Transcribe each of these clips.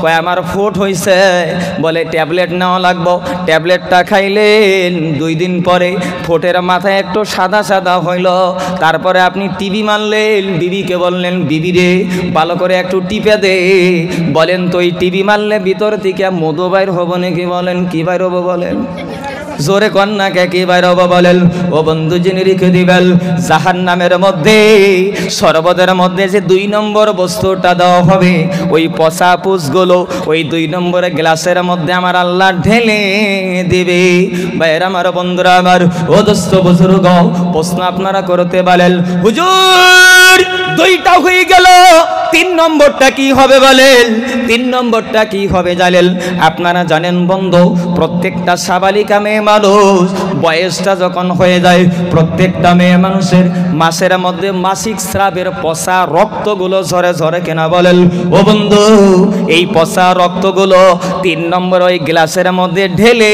কয় আমার ফুট হইছে, বলে ট্যাবলেট নেওয়া লাগবো। ট্যাবলেটটা খাইলেন, 2 দিন পরে ফুটের মাথায় একটু সাদা সাদা হইল। তারপরে আপনি টিভি মারলেন, বিবিকে বললেন বিবি রে ভালো করে একটু টিপে দে। বলেন তো এই টিভি মারলে ভিতর থেকে মধু বাইর হবো নাকি? বলেন কি বাইর হবো? বলেন জোরে কন্যাকে কি বাইর হবো? বলেন ও বন্ধু জেনে রেখে দিবেন, জাহান্নামের মধ্যে শরবতের মধ্যে যে 2 নম্বর বস্তুটা দেওয়া হবে, ওই পচা পুষগুলো ওই 2 নম্বর গ্লাসের মধ্যে আমার আল্লাহ ঢেলে দিবে। ভাইয়ের আমার, বন্ধুরা আমার, ও দোস্ত বুজুর্গ, প্রশ্ন আপনারা করতে বলেন হুজুর 2টা হয়ে গেল, 3 নম্বরটা কি হবে? বলেন 3 নম্বরটা কি হবে জানেন? আপনারা জানেন বন্ধু, প্রত্যেকটা সাবালিকা মেয়ে মানুষ বয়সটা যখন হয়ে যায়, প্রত্যেকটা মেয়ে মানুষের মাসের মধ্যে মাসিক স্রাবের পচা রক্তগুলো ঝরে ঝরে কেনা। বলেন ও বন্ধু, এই পচা রক্তগুলো 3 নম্বর ওই গ্লাসের মধ্যে ঢেলে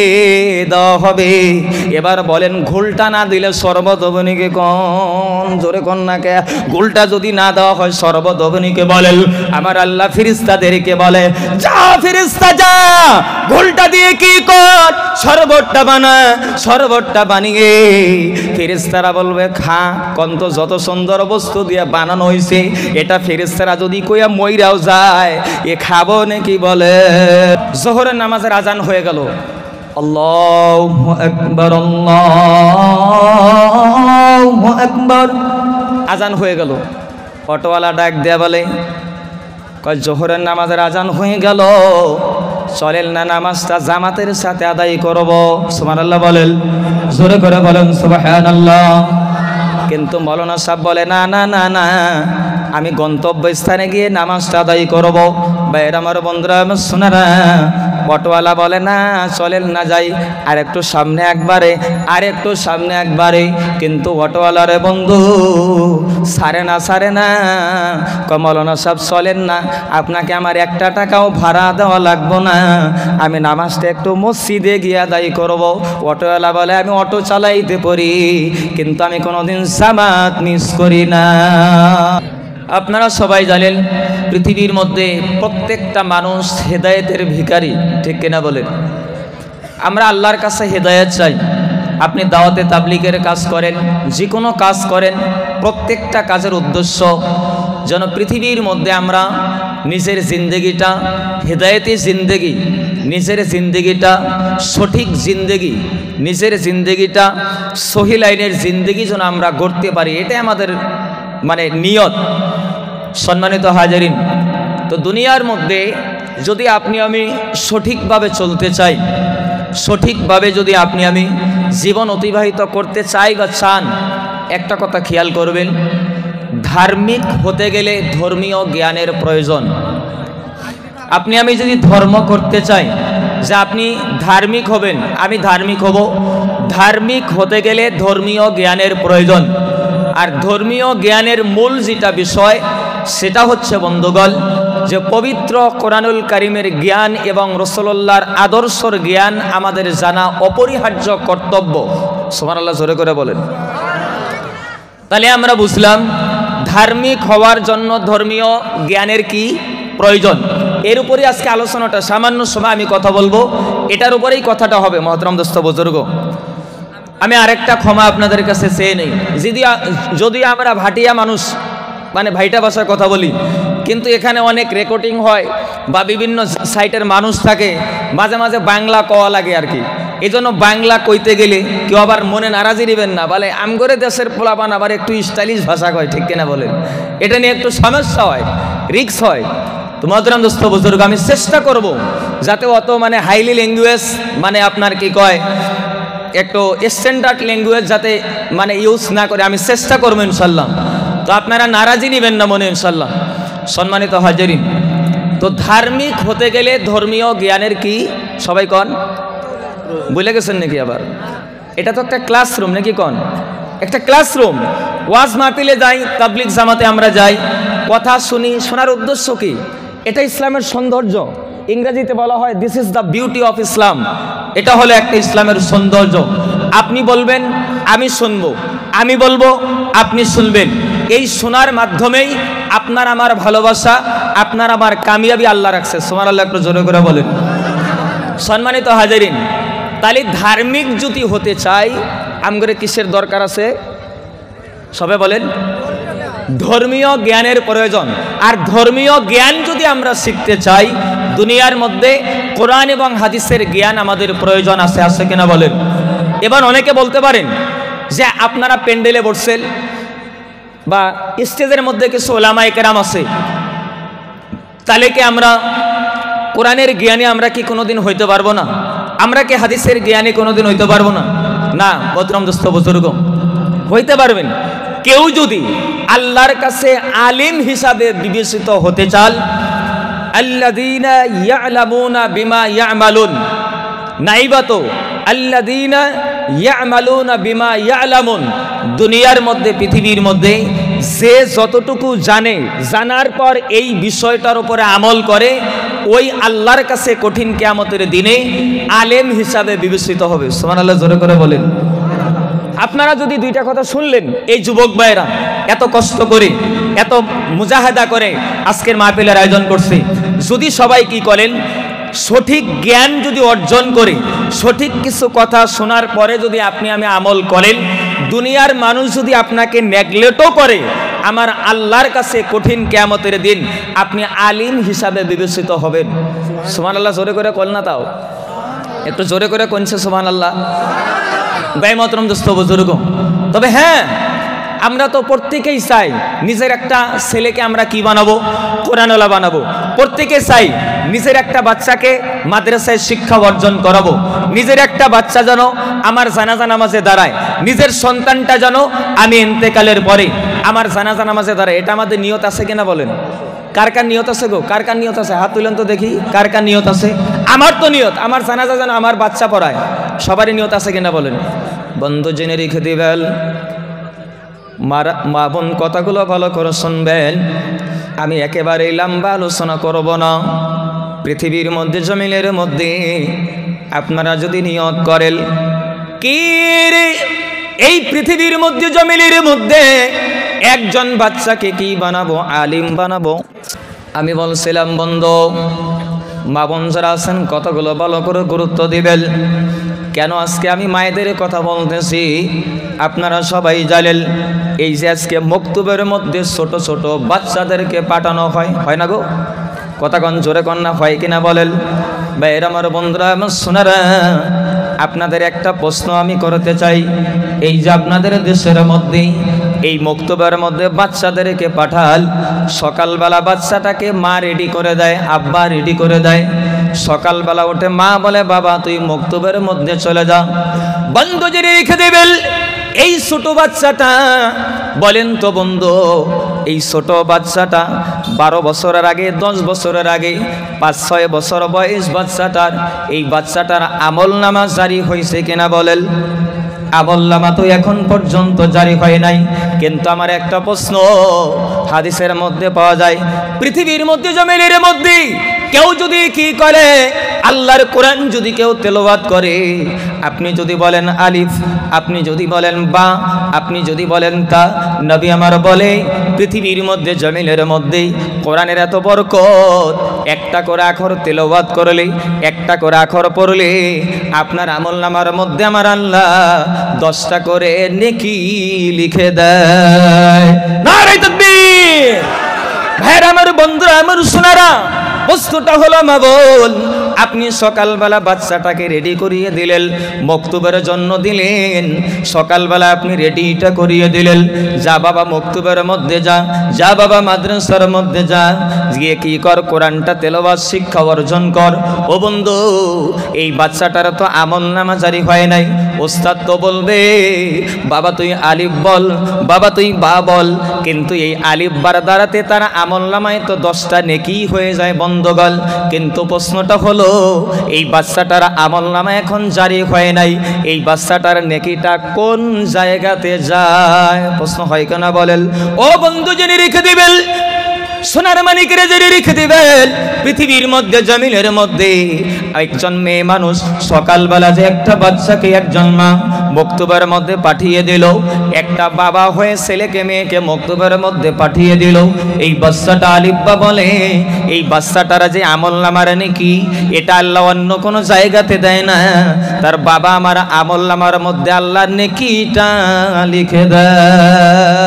দেওয়া হবে। এবার বলেন ঘোলটা না দিলে শরবত হবে নাকি? কোন জোরে কন্যাকে, ঘোলটা যদি না দেওয়া হয় শরবত হবে নাকি? বলেন আমার আল্লাহ ফেরেশতাদেরকে বলে যা ফেরেশতা যা, ঘোলটা দিয়ে কি কর? শরবতটা বানা। শরবতটা বানিয়ে ফেরেশতারা বলবে খা। কন্ত যত সুন্দর বস্তু দিয়ে বানানো হয়েছে, এটা ফেরেশতারা যদি কইয়া মইরাও যায়, এ খাবো নাকি? বলে জোহরের নামাজের আজান হয়ে গেল, আল্লাহু আকবার, আল্লাহু আকবার, আজান হয়ে গেল। অটোওয়ালা ডাক দেয়া বলে কয় জোহরের নামাজের আজান হয়ে গেল, চলেন না নামাজটা জামাতের সাথে আদায় করব। সুবহানাল্লাহ বলেন, জোরে করে বলেন সুবহানাল্লাহ। কিন্তু মৌলানা সাহেব বলে না না না না, আমি গন্তব্যস্থানে গিয়ে নামাজটা আদায় করব। ভাইয়ের আমার, বন্ধুরা আমার, শোনারা, অটোওয়ালা বলে না চলেন না যাই, আর একটু সামনে একবারে, আর একটু সামনে একবারে। কিন্তু অটোওয়ালারে বন্ধু সারে না। মৌলানা সাহেব চলেন না, আপনাকে আমার 1 টাকাও ভাড়া দেওয়া লাগবো না, আমি নামাজটা একটু মসজিদে গিয়ে আদায় করব। অটোওয়ালা বলে আমি অটো চালাইতে পারি, কিন্তু আমি কোনোদিন জামাত মিস করি না। আপনারা সবাই জানেন পৃথিবীর মধ্যে প্রত্যেকটা মানুষ হেদায়েতের ভিখারি, ঠিক কিনা বলেন? আমরা আল্লাহর কাছে হেদায়েত চাই। আপনি দাওয়াতে তাবলীগের কাজ করেন, যে কোনো কাজ করেন, প্রত্যেকটা কাজের উদ্দেশ্য যেন পৃথিবীর মধ্যে আমরা নিজের জিন্দেগিটা হেদায়েতি জিন্দেগি, নিজের জিন্দেগিটা সঠিক জিন্দেগি, নিজের জিন্দেগিটা সহি লাইনের জিন্দেগি যেন আমরা গড়তে পারি, এটাই আমাদের মানে নিয়ত। সম্মানিত হাজারিন, তো দুনিয়ার মধ্যে যদি আপনি আমি সঠিকভাবে চলতে চাই, সঠিকভাবে যদি আপনি আমি জীবন অতিবাহিত করতে চাই বা চান, একটা কথা খেয়াল করবেন, ধার্মিক হতে গেলে ধর্মীয় জ্ঞানের প্রয়োজন। আপনি আমি যদি ধর্ম করতে চাই, যে আপনি ধার্মিক হবেন, আমি ধার্মিক হব, ধার্মিক হতে গেলে ধর্মীয় জ্ঞানের প্রয়োজন। আর ধর্মীয় জ্ঞানের মূল যেটা বিষয়, সেটা হচ্ছে বন্ধুগণ যে পবিত্র কোরআনুল কারীমের জ্ঞান এবং রাসূলুল্লাহর আদর্শের জ্ঞান আমাদের জানা অপরিহার্য কর্তব্য। সুবহানাল্লাহ, জোরে করে বলেন। তাহলে আমরা বুঝলাম ধার্মিক হওয়ার জন্য ধর্মীয় জ্ঞানের কি প্রয়োজন। এর উপরে আজকে আলোচনাটা, সামান্য সময় আমি কথা বলবো, এটার উপরেই কথাটা হবে। মহতরম দোস্ত বুজুর্গ, আমি আরেকটা ক্ষমা আপনাদের কাছে চেয়ে নেই, যদি আমরা ভাটিয়া মানুষ, মানে ভাইটা ভাষায় কথা বলি, কিন্তু এখানে অনেক রেকর্ডিং হয় বা বিভিন্ন সাইটের মানুষ থাকে, মাঝে মাঝে বাংলা কওয়া লাগে আর কি। এই জন্য বাংলা কইতে গেলে কেউ আবার মনে নারাজি নেবেন না, বলে আমগরে দেশের পোলাপান আবার একটু স্টাইলিশ ভাষা কয়, ঠিক কিনা বলেন? এটা নিয়ে একটু সমস্যা হয়, রিক্স হয়। তো মহতরম দোস্ত বুজুর্গ, আমি চেষ্টা করব যাতে অত মানে হাইলি ল্যাঙ্গুয়েজ, মানে আপনার কি কয় একটু স্ট্যান্ডার্ড ল্যাঙ্গুয়েজ যাতে মানে ইউজ না করে, আমি চেষ্টা করবো ইনশাল্লাহ। তো আপনারা নারাজি নেবেন না মনে, ইনশাল্লাহ। সম্মানিত হাজারিন, তো ধার্মিক হতে গেলে ধর্মীয় জ্ঞানের কি সবাই কন, বুঝলে গেছেন নাকি? আবার এটা তো একটা ক্লাসরুম নাকি কন, একটা ক্লাসরুম। ওয়াজ মাহফিলে যাই, তাবলিগ জামাতে আমরা যাই, কথা শুনি, শোনার উদ্দেশ্য কি? এটা ইসলামের সৌন্দর্য। ইংরেজিতে বলা হয় this is the beauty of Islam. এটা হলো একটা ইসলামের সৌন্দর্য। আপনি বলবেন, আমি শুনবো, আমি বলবো, আপনি শুনবেন। এই শোনার মাধ্যমেই আপনার আমার ভালোবাসা, আপনার আমার কামিয়াবি আল্লাহ রাখছে। সুবহানাল্লাহ, একটু জোরে করে বলেন। সম্মানিত হাজারিন, তাহলে ধার্মিক যদি হতে চাই আমগরে কিসের দরকার আছে? সবে বলেন, ধর্মীয় জ্ঞানের প্রয়োজন। আর ধর্মীয় জ্ঞান যদি আমরা শিখতে চাই, দুনিয়ার মধ্যে কোরআন এবং হাদিসের জ্ঞান আমাদের প্রয়োজন আছে। আছে কিনা বলেন? এবার অনেকে বলতে পারেন যে আপনারা প্যান্ডেলে বসছেন বা স্টেজের মধ্যে কিছু ওলামায়ে কেরাম আছে, তাহলে কি আমরা কোরআনের জ্ঞানী আমরা কি কোনোদিন হইতে পারবো না? আমরা কি হাদিসের জ্ঞানী কোনোদিন হইতে পারবো না? না মোহতরম দোস্ত বুজুর্গ, হইতে পারবেন। কেউ যদি আল্লাহর কাছে আলিম হিসাবে বিবেচিত হতে চান, আল্লাযীনা ইয়ালামুনা বিমা ইয়ামালুন, নাইবাতো আল্লাযীনা ইয়ামালুনা বিমা ইয়ালামুন, দুনিয়ার মধ্যে পৃথিবীর মধ্যে যে যতটুকু জানে, জানার পর এই বিষয়টার উপরে আমল করে, ওই আল্লাহর কাছে কঠিন কিয়ামতের দিনে আলেম হিসাবে বিবেচিত হবে। সুবহানাল্লাহ, জোরে করে বলেন। আপনারা যদি দুইটা কথা শুনলেন, এই যুবক ভাইরা এত কষ্ট করে, এত মুজাহাদা করে আজকের মাহফিলের আয়োজন করছে, যদি সবাই কি করেন, সঠিক জ্ঞান যদি অর্জন করে, সঠিক কিছু কথা শোনার পরে যদি আপনি আমি আমল করেন, দুনিয়ার মানুষ যদি আপনাকে নেগলেক্টও করে, আমার আল্লাহর কাছে কঠিন কিয়ামতের দিন আপনি আলিম হিসাবে বিবেচিত হবেন। সুবহানাল্লাহ, জোরে করে কল না, তাও একটু জোরে করে কোনছে সুবহানাল্লাহ। ভাই মোহতরম দোস্ত বুজুর্গ, তবে হ্যাঁ, আমরা তো প্রত্যেকেই চাই নিজের একটা ছেলেকে আমরা কি বানাবো? কোরআনওয়ালা বানাবো। প্রত্যেকে চাই নিজের একটা বাচ্চাকে মাদ্রাসায় শিক্ষা অর্জন করাবো। নিজের একটা বাচ্চা যেন আমার জানাজা নামাজে দাঁড়ায়, নিজের সন্তানটা যেন আমি ইন্তেকালের পরে আমার জানাজা নামাজে দাঁড়ায়। এটা আমাদের নিয়ত আছে কিনা বলেন? কার কার নিয়ত আছে গো? কার কার নিয়ত আছে? হাত তুলেন তো দেখি, কার কার নিয়ত আছে? আমার তো নিয়ত, আমার জানাজা যেন আমার বাচ্চা পড়ায়। সবারই নিয়ত আছে কিনা বলেন? বন্ধু জেনে রেখে দিবেন, মা বোন কথাগুলো ভালো করে শুনবেন। আমি একেবারেই লম্বা আলোচনা করব না। পৃথিবীর মধ্যে, জমিনের মধ্যে আপনারা যদি নিয়ত করেন, কি রে এই পৃথিবীর মধ্যে, জমিনের মধ্যে একজন বাচ্চাকে কি বানাবো? আলিম বানাবো। আমি বলছিলাম বন্ধু, মা বোন যারা আছেন কথাগুলো ভালো করে গুরুত্ব দিবেন। কেন আজকে আমি মায়েদের কথা বলতেছি? আপনারা সবাই জানেন, এই যে আজকে মক্তবের মধ্যে ছোট ছোট বাচ্চাদেরকে পাঠানো হয়, হয় না গো? কথা কন, জোরে কন না, হয় কিনা বলেন? বা এরা আমার বন্ধুরা, আমার সোনারা, আপনাদের একটা প্রশ্ন আমি করতে চাই। এই যে আপনাদের দেশের মধ্যে এই মক্তবের মধ্যে বাচ্চাদেরকে পাঠাল, সকালবেলা বাচ্চাটাকে মা রেডি করে দেয়, আব্বা রেডি করে দেয়। সকালবেলা উঠে মা বলে, বাবা তুই মক্তবের মধ্যে চলে যা। বন্ধু যদি রেখে দেবেন এই ছোট বাচ্চাটা, বলেন তো বন্ধু, এই ছোট বাচ্চাটা 12 বছরের আগে, 10 বছরের আগে, 5-6 বছর বয়স বাচ্চাটার, এই বাচ্চাটার আমল নামা জারি হয়েছে কিনা বলেন? আমল নামা তো এখন পর্যন্ত জারি হয় নাই। কিন্তু আমার একটা প্রশ্ন, হাদিসের মধ্যে পাওয়া যায়, পৃথিবীর মধ্যে, জমিনের মধ্যে কেউ যদি কি করে, আল্লাহর কোরআন যদি কেউ তেলাওয়াত করে, আপনি যদি বলেন আলিফ, আপনি যদি বলেন বা, আপনি যদি বলেন তা, নবী আমার বলে পৃথিবীর মধ্যে, জমিনের মধ্যে কোরআনের এত বরকত, একটা করে আখর তেলাওয়াত করলে, একটা করে আখর পড়লে আপনার আমলনামার মধ্যে আমার আল্লাহ 10টা করে নেকি লিখে দেয়। নারে তাকবীর! ভাইরা আমার, বন্ধুরা আমার, সোনারা, বস্তুটা হলো মা বোন, আপনি সকালবেলা বাচ্চাটাকে রেডি করিয়ে দিলেন, মক্তবের জন্য দিলেন। সকালবেলা আপনি রেডিটা করিয়ে দিলেন, যা বাবা মক্তবের মধ্যে যা, যা বাবা মাদ্রাসার মধ্যে যা, গিয়ে কি কর, কোরআনটা তেলাওয়াত শিক্ষা অর্জন কর। ও বন্ধু, এই বাচ্চাটার তো আমল নামা জারি হয় নাই। ওস্তাদ তো বলবে, বাবা তুই আলিফ বল, বাবা তুই বা বল, কিন্তু এই আলিফ বার দ্বারাতে তার আমল নামায় তো 10টা নেকি হয়ে যায় বন্ধগল। কিন্তু প্রশ্নটা হলো, এই বাচ্চাটার আমল নামা এখন জারি হয় নাই, এই বাচ্চাটার নেকিটা কোন জায়গাতে যায়? প্রশ্ন হয় কেনা বলেন? ও বন্ধু জেনে রেখে দিবেন, সোনার মানিকের জেনে রেখে দিবেন, পৃথিবীর মধ্যে, জমিনের মধ্যে একজন মেয়ে মানুষ সকালবেলা যে একটা বাচ্চাকে একজন মা মক্তবের মধ্যে পাঠিয়ে দিল। একটা বাবা হয়ে ছেলেকে মেয়েকে মক্তবের মধ্যে পাঠিয়ে দিল। এই বাচ্চাটা আলিব্বা বলে এই বাচ্চাটার যে আমল নামার নেকি এটা আল্লাহ অন্য কোনো জায়গাতে দেয় না, তার বাবা আমার আমল নামার মধ্যে আল্লাহর নেকিটা লিখে দেয়।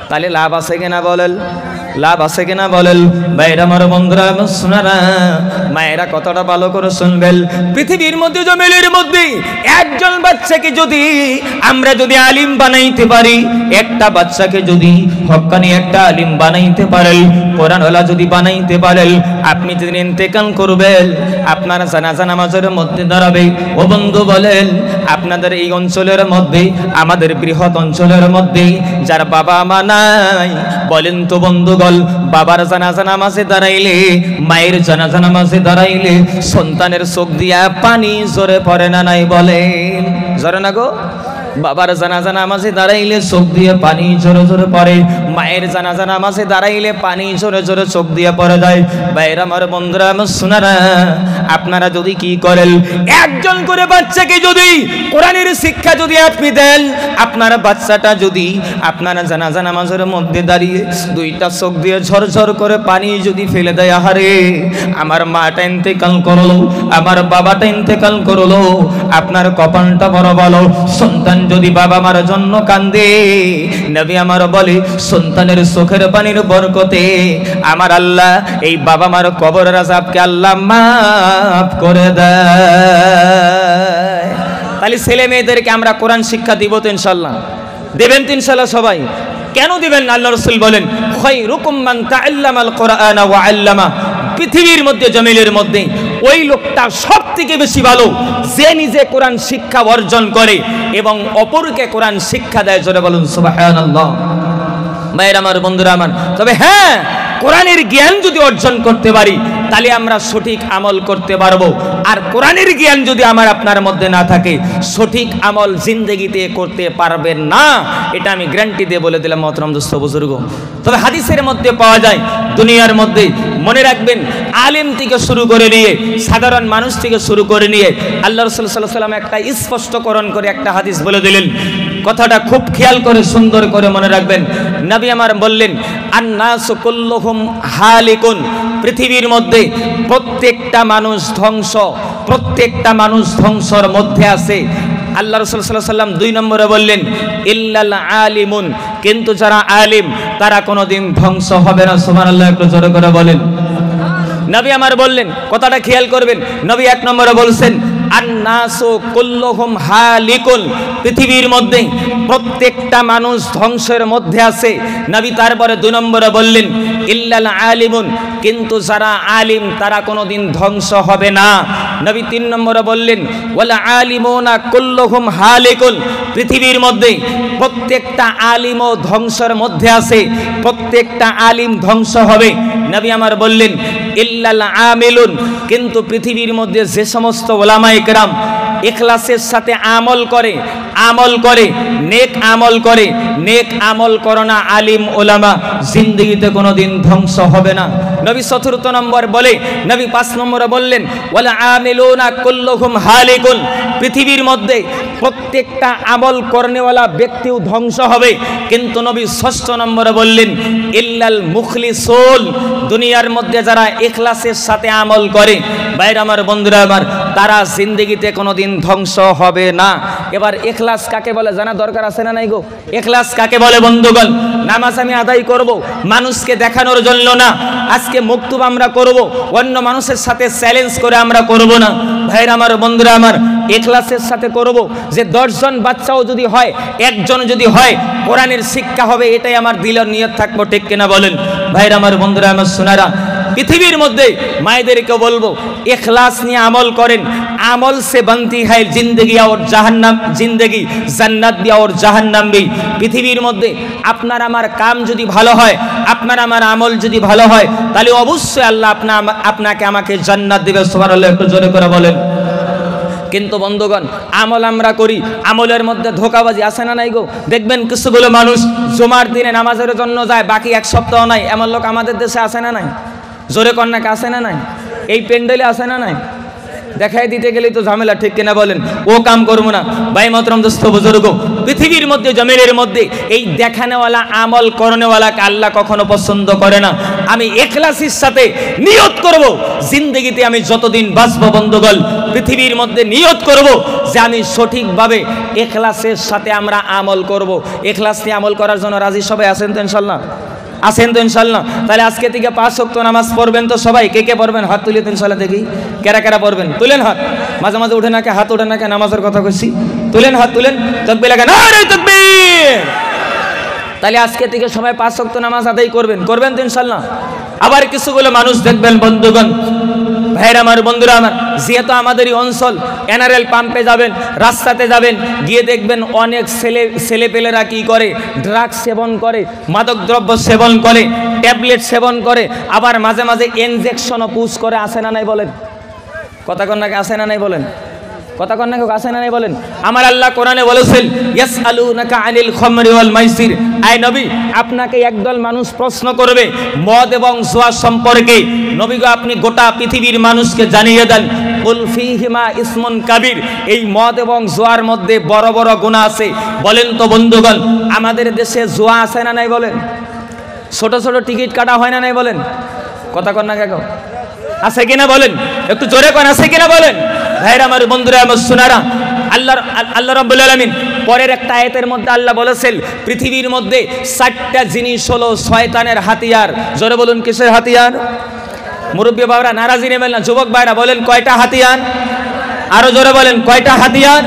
তাহলে লাভ আছে কিনা বলেন, লাভ আছে কিনা বলেন? ভাইরা আমার বন্ধুরা শোনারা, মায়েরা কতটা ভালো করে শুনবেন। পৃথিবীর মধ্যে জমিনের মধ্যে একজন বাচ্চাকে যদি আমরা যদি আলিম বানাইতে পারি, একটা বাচ্চাকে যদি হক্কানি একটা আলিম বানাইতে পারেন, কোরআনওয়ালা যদি বানাইতে পারেন, আপনি যেদিন ইন্তেকাল করবেন আপনার জানাজা নামাজের মধ্যে দাঁড়াবে। ও বন্ধু বলেন, আপনাদের এই অঞ্চলের মধ্যে, আমাদের বৃহৎ অঞ্চলের মধ্যে যার বাবা মা নাই, বলেন তো বন্ধুগণ, বাবার জানাজা নামাজে দাঁড়াইলে, মায়ের জানাজা নামাজে দাঁড়াইলে সন্তানের চোখ দিয়া পানি জোরে পড়ে না নাই? বলেন জোরে না গো? বাবার জানাজা নামাজে দাঁড়াইলে চোখ দিয়ে পানি জোরে জোরে পড়ে, মায়ের জানাজা নামাজে দাঁড়াইলে পানি জোরে জোরে চোখ দিয়ে পড়ে যায়। ভাইরা আমার বন্ধুরা আমার শোনারা, আপনারা যদি কি করেন, একজন করে বাচ্চাকে যদি কোরআনের শিক্ষা যদি আপনি দেন, আপনার বাচ্চাটা যদি আপনার জানাজা নামাজের মধ্যে দাঁড়িয়ে দুইটা চোখ দিয়ে ঝরঝর করে পানি যদি ফেলে দেয়, আহারে আমার মাটা ইন্তেকাল করলো, আমার বাবাটা ইন্তেকাল করলো, আপনার কপালটা বড় ভালো। সন্তান যদি বাবা মার জন্য কান্দে, নবী আমার বলে সন্তানের চোখের পানির বরকতে আমার আল্লাহ এই বাবা মার কবরের আযাবকে আল্লাহ মাফ করে দেয়। তাহলে ছেলে মেয়েদেরকে আমরা কোরআন শিক্ষা দিব তো ইনশাআল্লাহ? দেবেন তো ইনশাআল্লাহ সবাই? কেন দিবেন? আল্লাহ রাসূল বলেন, খায়রুকুম মান তাআল্লামাল কুরআনা ওয়া আল্লামা। পৃথিবীর মধ্যে জমিনের মধ্যে ওই লোকটা সব থেকে বেশি ভালো যে নিজে কোরআন শিক্ষা অর্জন করে এবং অপরকে কোরআন শিক্ষা দেয়। জোরে বলুন সুবহানাল্লাহ। ভাইরা আমার বন্ধুরা আমার, তবে হ্যাঁ, কোরআনের জ্ঞান যদি অর্জন করতে পারি তাহলে আমরা সঠিক আমল করতে পারবো। আর কোরআনের জ্ঞান যদি আমার আপনার মধ্যে না থাকে, সঠিক আমল জিন্দেগিতে করতে পারবেন না। এটা আমি গ্যারান্টি দিয়ে বলে দিলাম মোহতরম দোস্ত বুজুর্গ। তবে হাদিসের মধ্যে পাওয়া যায়, দুনিয়ার মধ্যে মনে রাখবেন, আলেম থেকে শুরু করে নিয়ে সাধারণ মানুষ থেকে শুরু করে নিয়ে আল্লাহ রাসূল সাল্লাল্লাহু আলাইহি ওয়াসাল্লাম একটা স্পষ্টকরণ করে একটা হাদিস বলে দিলেন। কথাটা খুব খেয়াল করে সুন্দর করে মনে রাখবেন। নবী আমার বললেন, আন-নাসু কুল্লুহুম হালিকুন। পৃথিবীর মধ্যে প্রত্যেকটা মানুষ ধ্বংস, প্রত্যেকটা মানুষ ধ্বংসর মধ্যে আছে। আল্লাহ রাসূল সাল্লাল্লাহু আলাইহি ওয়াসাল্লাম 2 নম্বরে বললেন, ইল্লাল আলিমুন, কিন্তু যারা আলিম তারা কোনোদিন ধ্বংস হবে না। সুবহানাল্লাহ, একটু জোরে করে বলেন। নবী আমার বললেন, কথাটা খেয়াল করবেন, নবী 1 নম্বরে বলছেন, আন-নাসু কুল্লুহুম হালিকুন। পৃথিবীর মধ্যে প্রত্যেকটা মানুষ ধ্বংসের মধ্যে আছে। নবী তারপরে 2 নম্বরে বললেন, ইল্লাল আলিমুন, কিন্তু যারা আলিম তারা কোনোদিন ধ্বংস হবে না। নবী 3 নম্বরে বললেন, ওয়াল আলিমুনা কুল্লুহুম হালিকুন। পৃথিবীর মধ্যে প্রত্যেকটা আলিমও ধ্বংসের মধ্যে আছে, প্রত্যেকটা আলিম ধ্বংস হবে। নবী আমার বললেন, ইল্লাল আমিলুন, কিন্তু পৃথিবীর মধ্যে যে সমস্ত উলামায়ে কেরাম ইখলাসের সাথে আমল করে, আমল করে, নেক আমল করে, নেক আমল করোনা আলিম ওলামা জিন্দেগিতে কোনোদিন ধ্বংস হবে না। নবী 4 নম্বর বলে, নবী 5 নম্বরে বললেন, ওয়াল আমিলুনা কুল্লুহুম হালিকুন। পৃথিবীর মধ্যে প্রত্যেকটা আমল করনেওয়ালা ব্যক্তিও ধ্বংস হবে, কিন্তু নবী 6 নম্বরে বললেন, ইল্লাল মুখলিসুন। দুনিয়ার মধ্যে যারা ইখলাসের সাথে আমল করে, ভাইরা আমার বন্ধুরা আমার, তারা জিন্দেগিতে কোনোদিন ধ্বংস হবে না। এবার ইখলাস কাকে বলে জানা দরকার আছে না নাই গো? ইখলাস কাকে বলে বন্ধুগণ? নামাজ আমি আদায় করব মানুষকে দেখানোর জন্য না, আজকে মক্তব আমরা করব অন্য মানুষের সাথে চ্যালেঞ্জ করে আমরা করব না। ভাইরা আমার বন্ধুরা আমার, ইখলাসের সাথে করব যে 10 জন বাচ্চাও যদি হয়, একজন যদি হয়, কোরআনের শিক্ষা হবে, এটাই আমার দিলের নিয়ত থাকবো। ঠিক কিনা বলেন? ভাইরা আমার বন্ধুরা আমার সোনারা, পৃথিবীর মধ্যে মায়েদেরকে বলবো ইখলাস নিয়ে আমল করেন। আমল से बनती है जिंदगी और जहन्नम, जिंदगी जन्नत भी और जहन्नम भी। পৃথিবীর মধ্যে আপনার আমার কাম যদি ভালো হয়, আপনার আমার আমল যদি ভালো হয়, তাহলে অবশ্যই আল্লাহ আপনাকে আমাকে জান্নাত দিবে। সুবহানাল্লাহ, একটু জোরে করে বলেন। কিন্তু বন্ধুগণ, আমল আমরা করি, আমলের মধ্যে ধোঁকাবাজি আছে না নাই গো? দেখবেন কিছুগুলো মানুষ জুমার দিনে নামাজের জন্য যায়, বাকি 1 সপ্তাহ নাই। এমন লোক আমাদের দেশে আছে না নাই? জোরে কন্যাকে আছে না নাই? এই প্যান্ডেলে আছে না নাই? দেখাই দিতে গেলেই তো ঝামেলা, ঠিক কিনা বলেন? ও কাম করবো না। ভাই মহতরম দোস্ত বুজুর্গ, পৃথিবীর মধ্যে জমিনের মধ্যে এই দেখানেওয়ালা আমল করনেওয়ালাকে আল্লাহ কখনো পছন্দ করে না। আমি ইখলাসের সাথে নিয়ত করব, জিন্দগিতে আমি যতদিন বাঁচবো বন্ধুগণ, পৃথিবীর মধ্যে নিয়ত করব যে আমি সঠিকভাবে ইখলাসের সাথে আমরা আমল করব। ইখলাস নিয়ে আমল করার জন্য রাজি সবাই আছেন তো ইনশাল্লাহ? আছেন তো ইনশাল্লাহ? তাহলে আজকে থেকে 5 ওয়াক্ত নামাজ পড়বেন তো সবাই? কে কে পড়বেন হাত তুলে ইনশাল্লাহ দেখি। কেরা কেরা পড়বেন? তুলেন হাত। মাঝে মাঝে উঠে নাকে হাত ওঠে নাকে, নামাজের কথা কইছি। তুলেন হাত, তুলেন। তাকবীর লাগান, নারে তাকবীর। তাহলে আজকে থেকে সবাই 5 ওয়াক্ত নামাজ আদায় করবেন, করবেন তো ইনশাল্লাহ? আবার কিছুগুলো মানুষ দেখবেন বন্ধুগণ, ভাইরা আমার, বন্ধুরা আমার, যেহেতু আমাদেরই অঞ্চল, এনআরএল পাম্পে যাবেন, রাস্তাতে যাবেন, গিয়ে দেখবেন অনেক ছেলেপেলেরা কি করে, ড্রাগস সেবন করে, মাদকদ্রব্য সেবন করে, ট্যাবলেট সেবন করে, আবার মাঝে মাঝে ইনজেকশনও পুশ করে। আসে না নাই বলেন? কথা কন্যাকে আসে না নাই বলেন? কথা কন্যাকে আসে না নাই বলেন? আমার আল্লাহ কোরআনে বলেছেন, ইয়াসআলুনাকা আনিল খামরি ওয়াল মাইসির। আয় নবী, আপনাকে একদল মানুষ প্রশ্ন করবে মদ এবং জুয়া সম্পর্কে। নবী গো, আপনি গোটা পৃথিবীর মানুষকে জানিয়ে দেন, কুল ফীহিমা ইসমুন কাবীর, এই মদ এবং জুয়ার মধ্যে বড় বড় গুনাহ আছে। বলেন তো বন্ধুগণ, আমাদের দেশে জুয়া আছে না নাই বলেন? ছোট ছোট টিকিট কাটা হয় না নাই বলেন? কথা কন্যাকে আছে কিনা বলেন? একটু জোরে কোন আছে কিনা বলেন? ভাইরা আমার, বন্ধুরা আমার, সোনারা, আল্লাহ রাব্বুল আলামিন পরের একটা আয়াতের মধ্যে আল্লাহ বলেছেন, পৃথিবীর মধ্যে 4টা জিনিস হলো শয়তানের হাতিয়ার। জোরে বলুন, কিসের হাতিয়ার? মুরব্বী বাবারা নারাজি নেবেন না, যুবক ভাইরা বলেন কয়টা হাতিয়ার? আরো জোরে বলেন, কয়টা হাতিয়ার?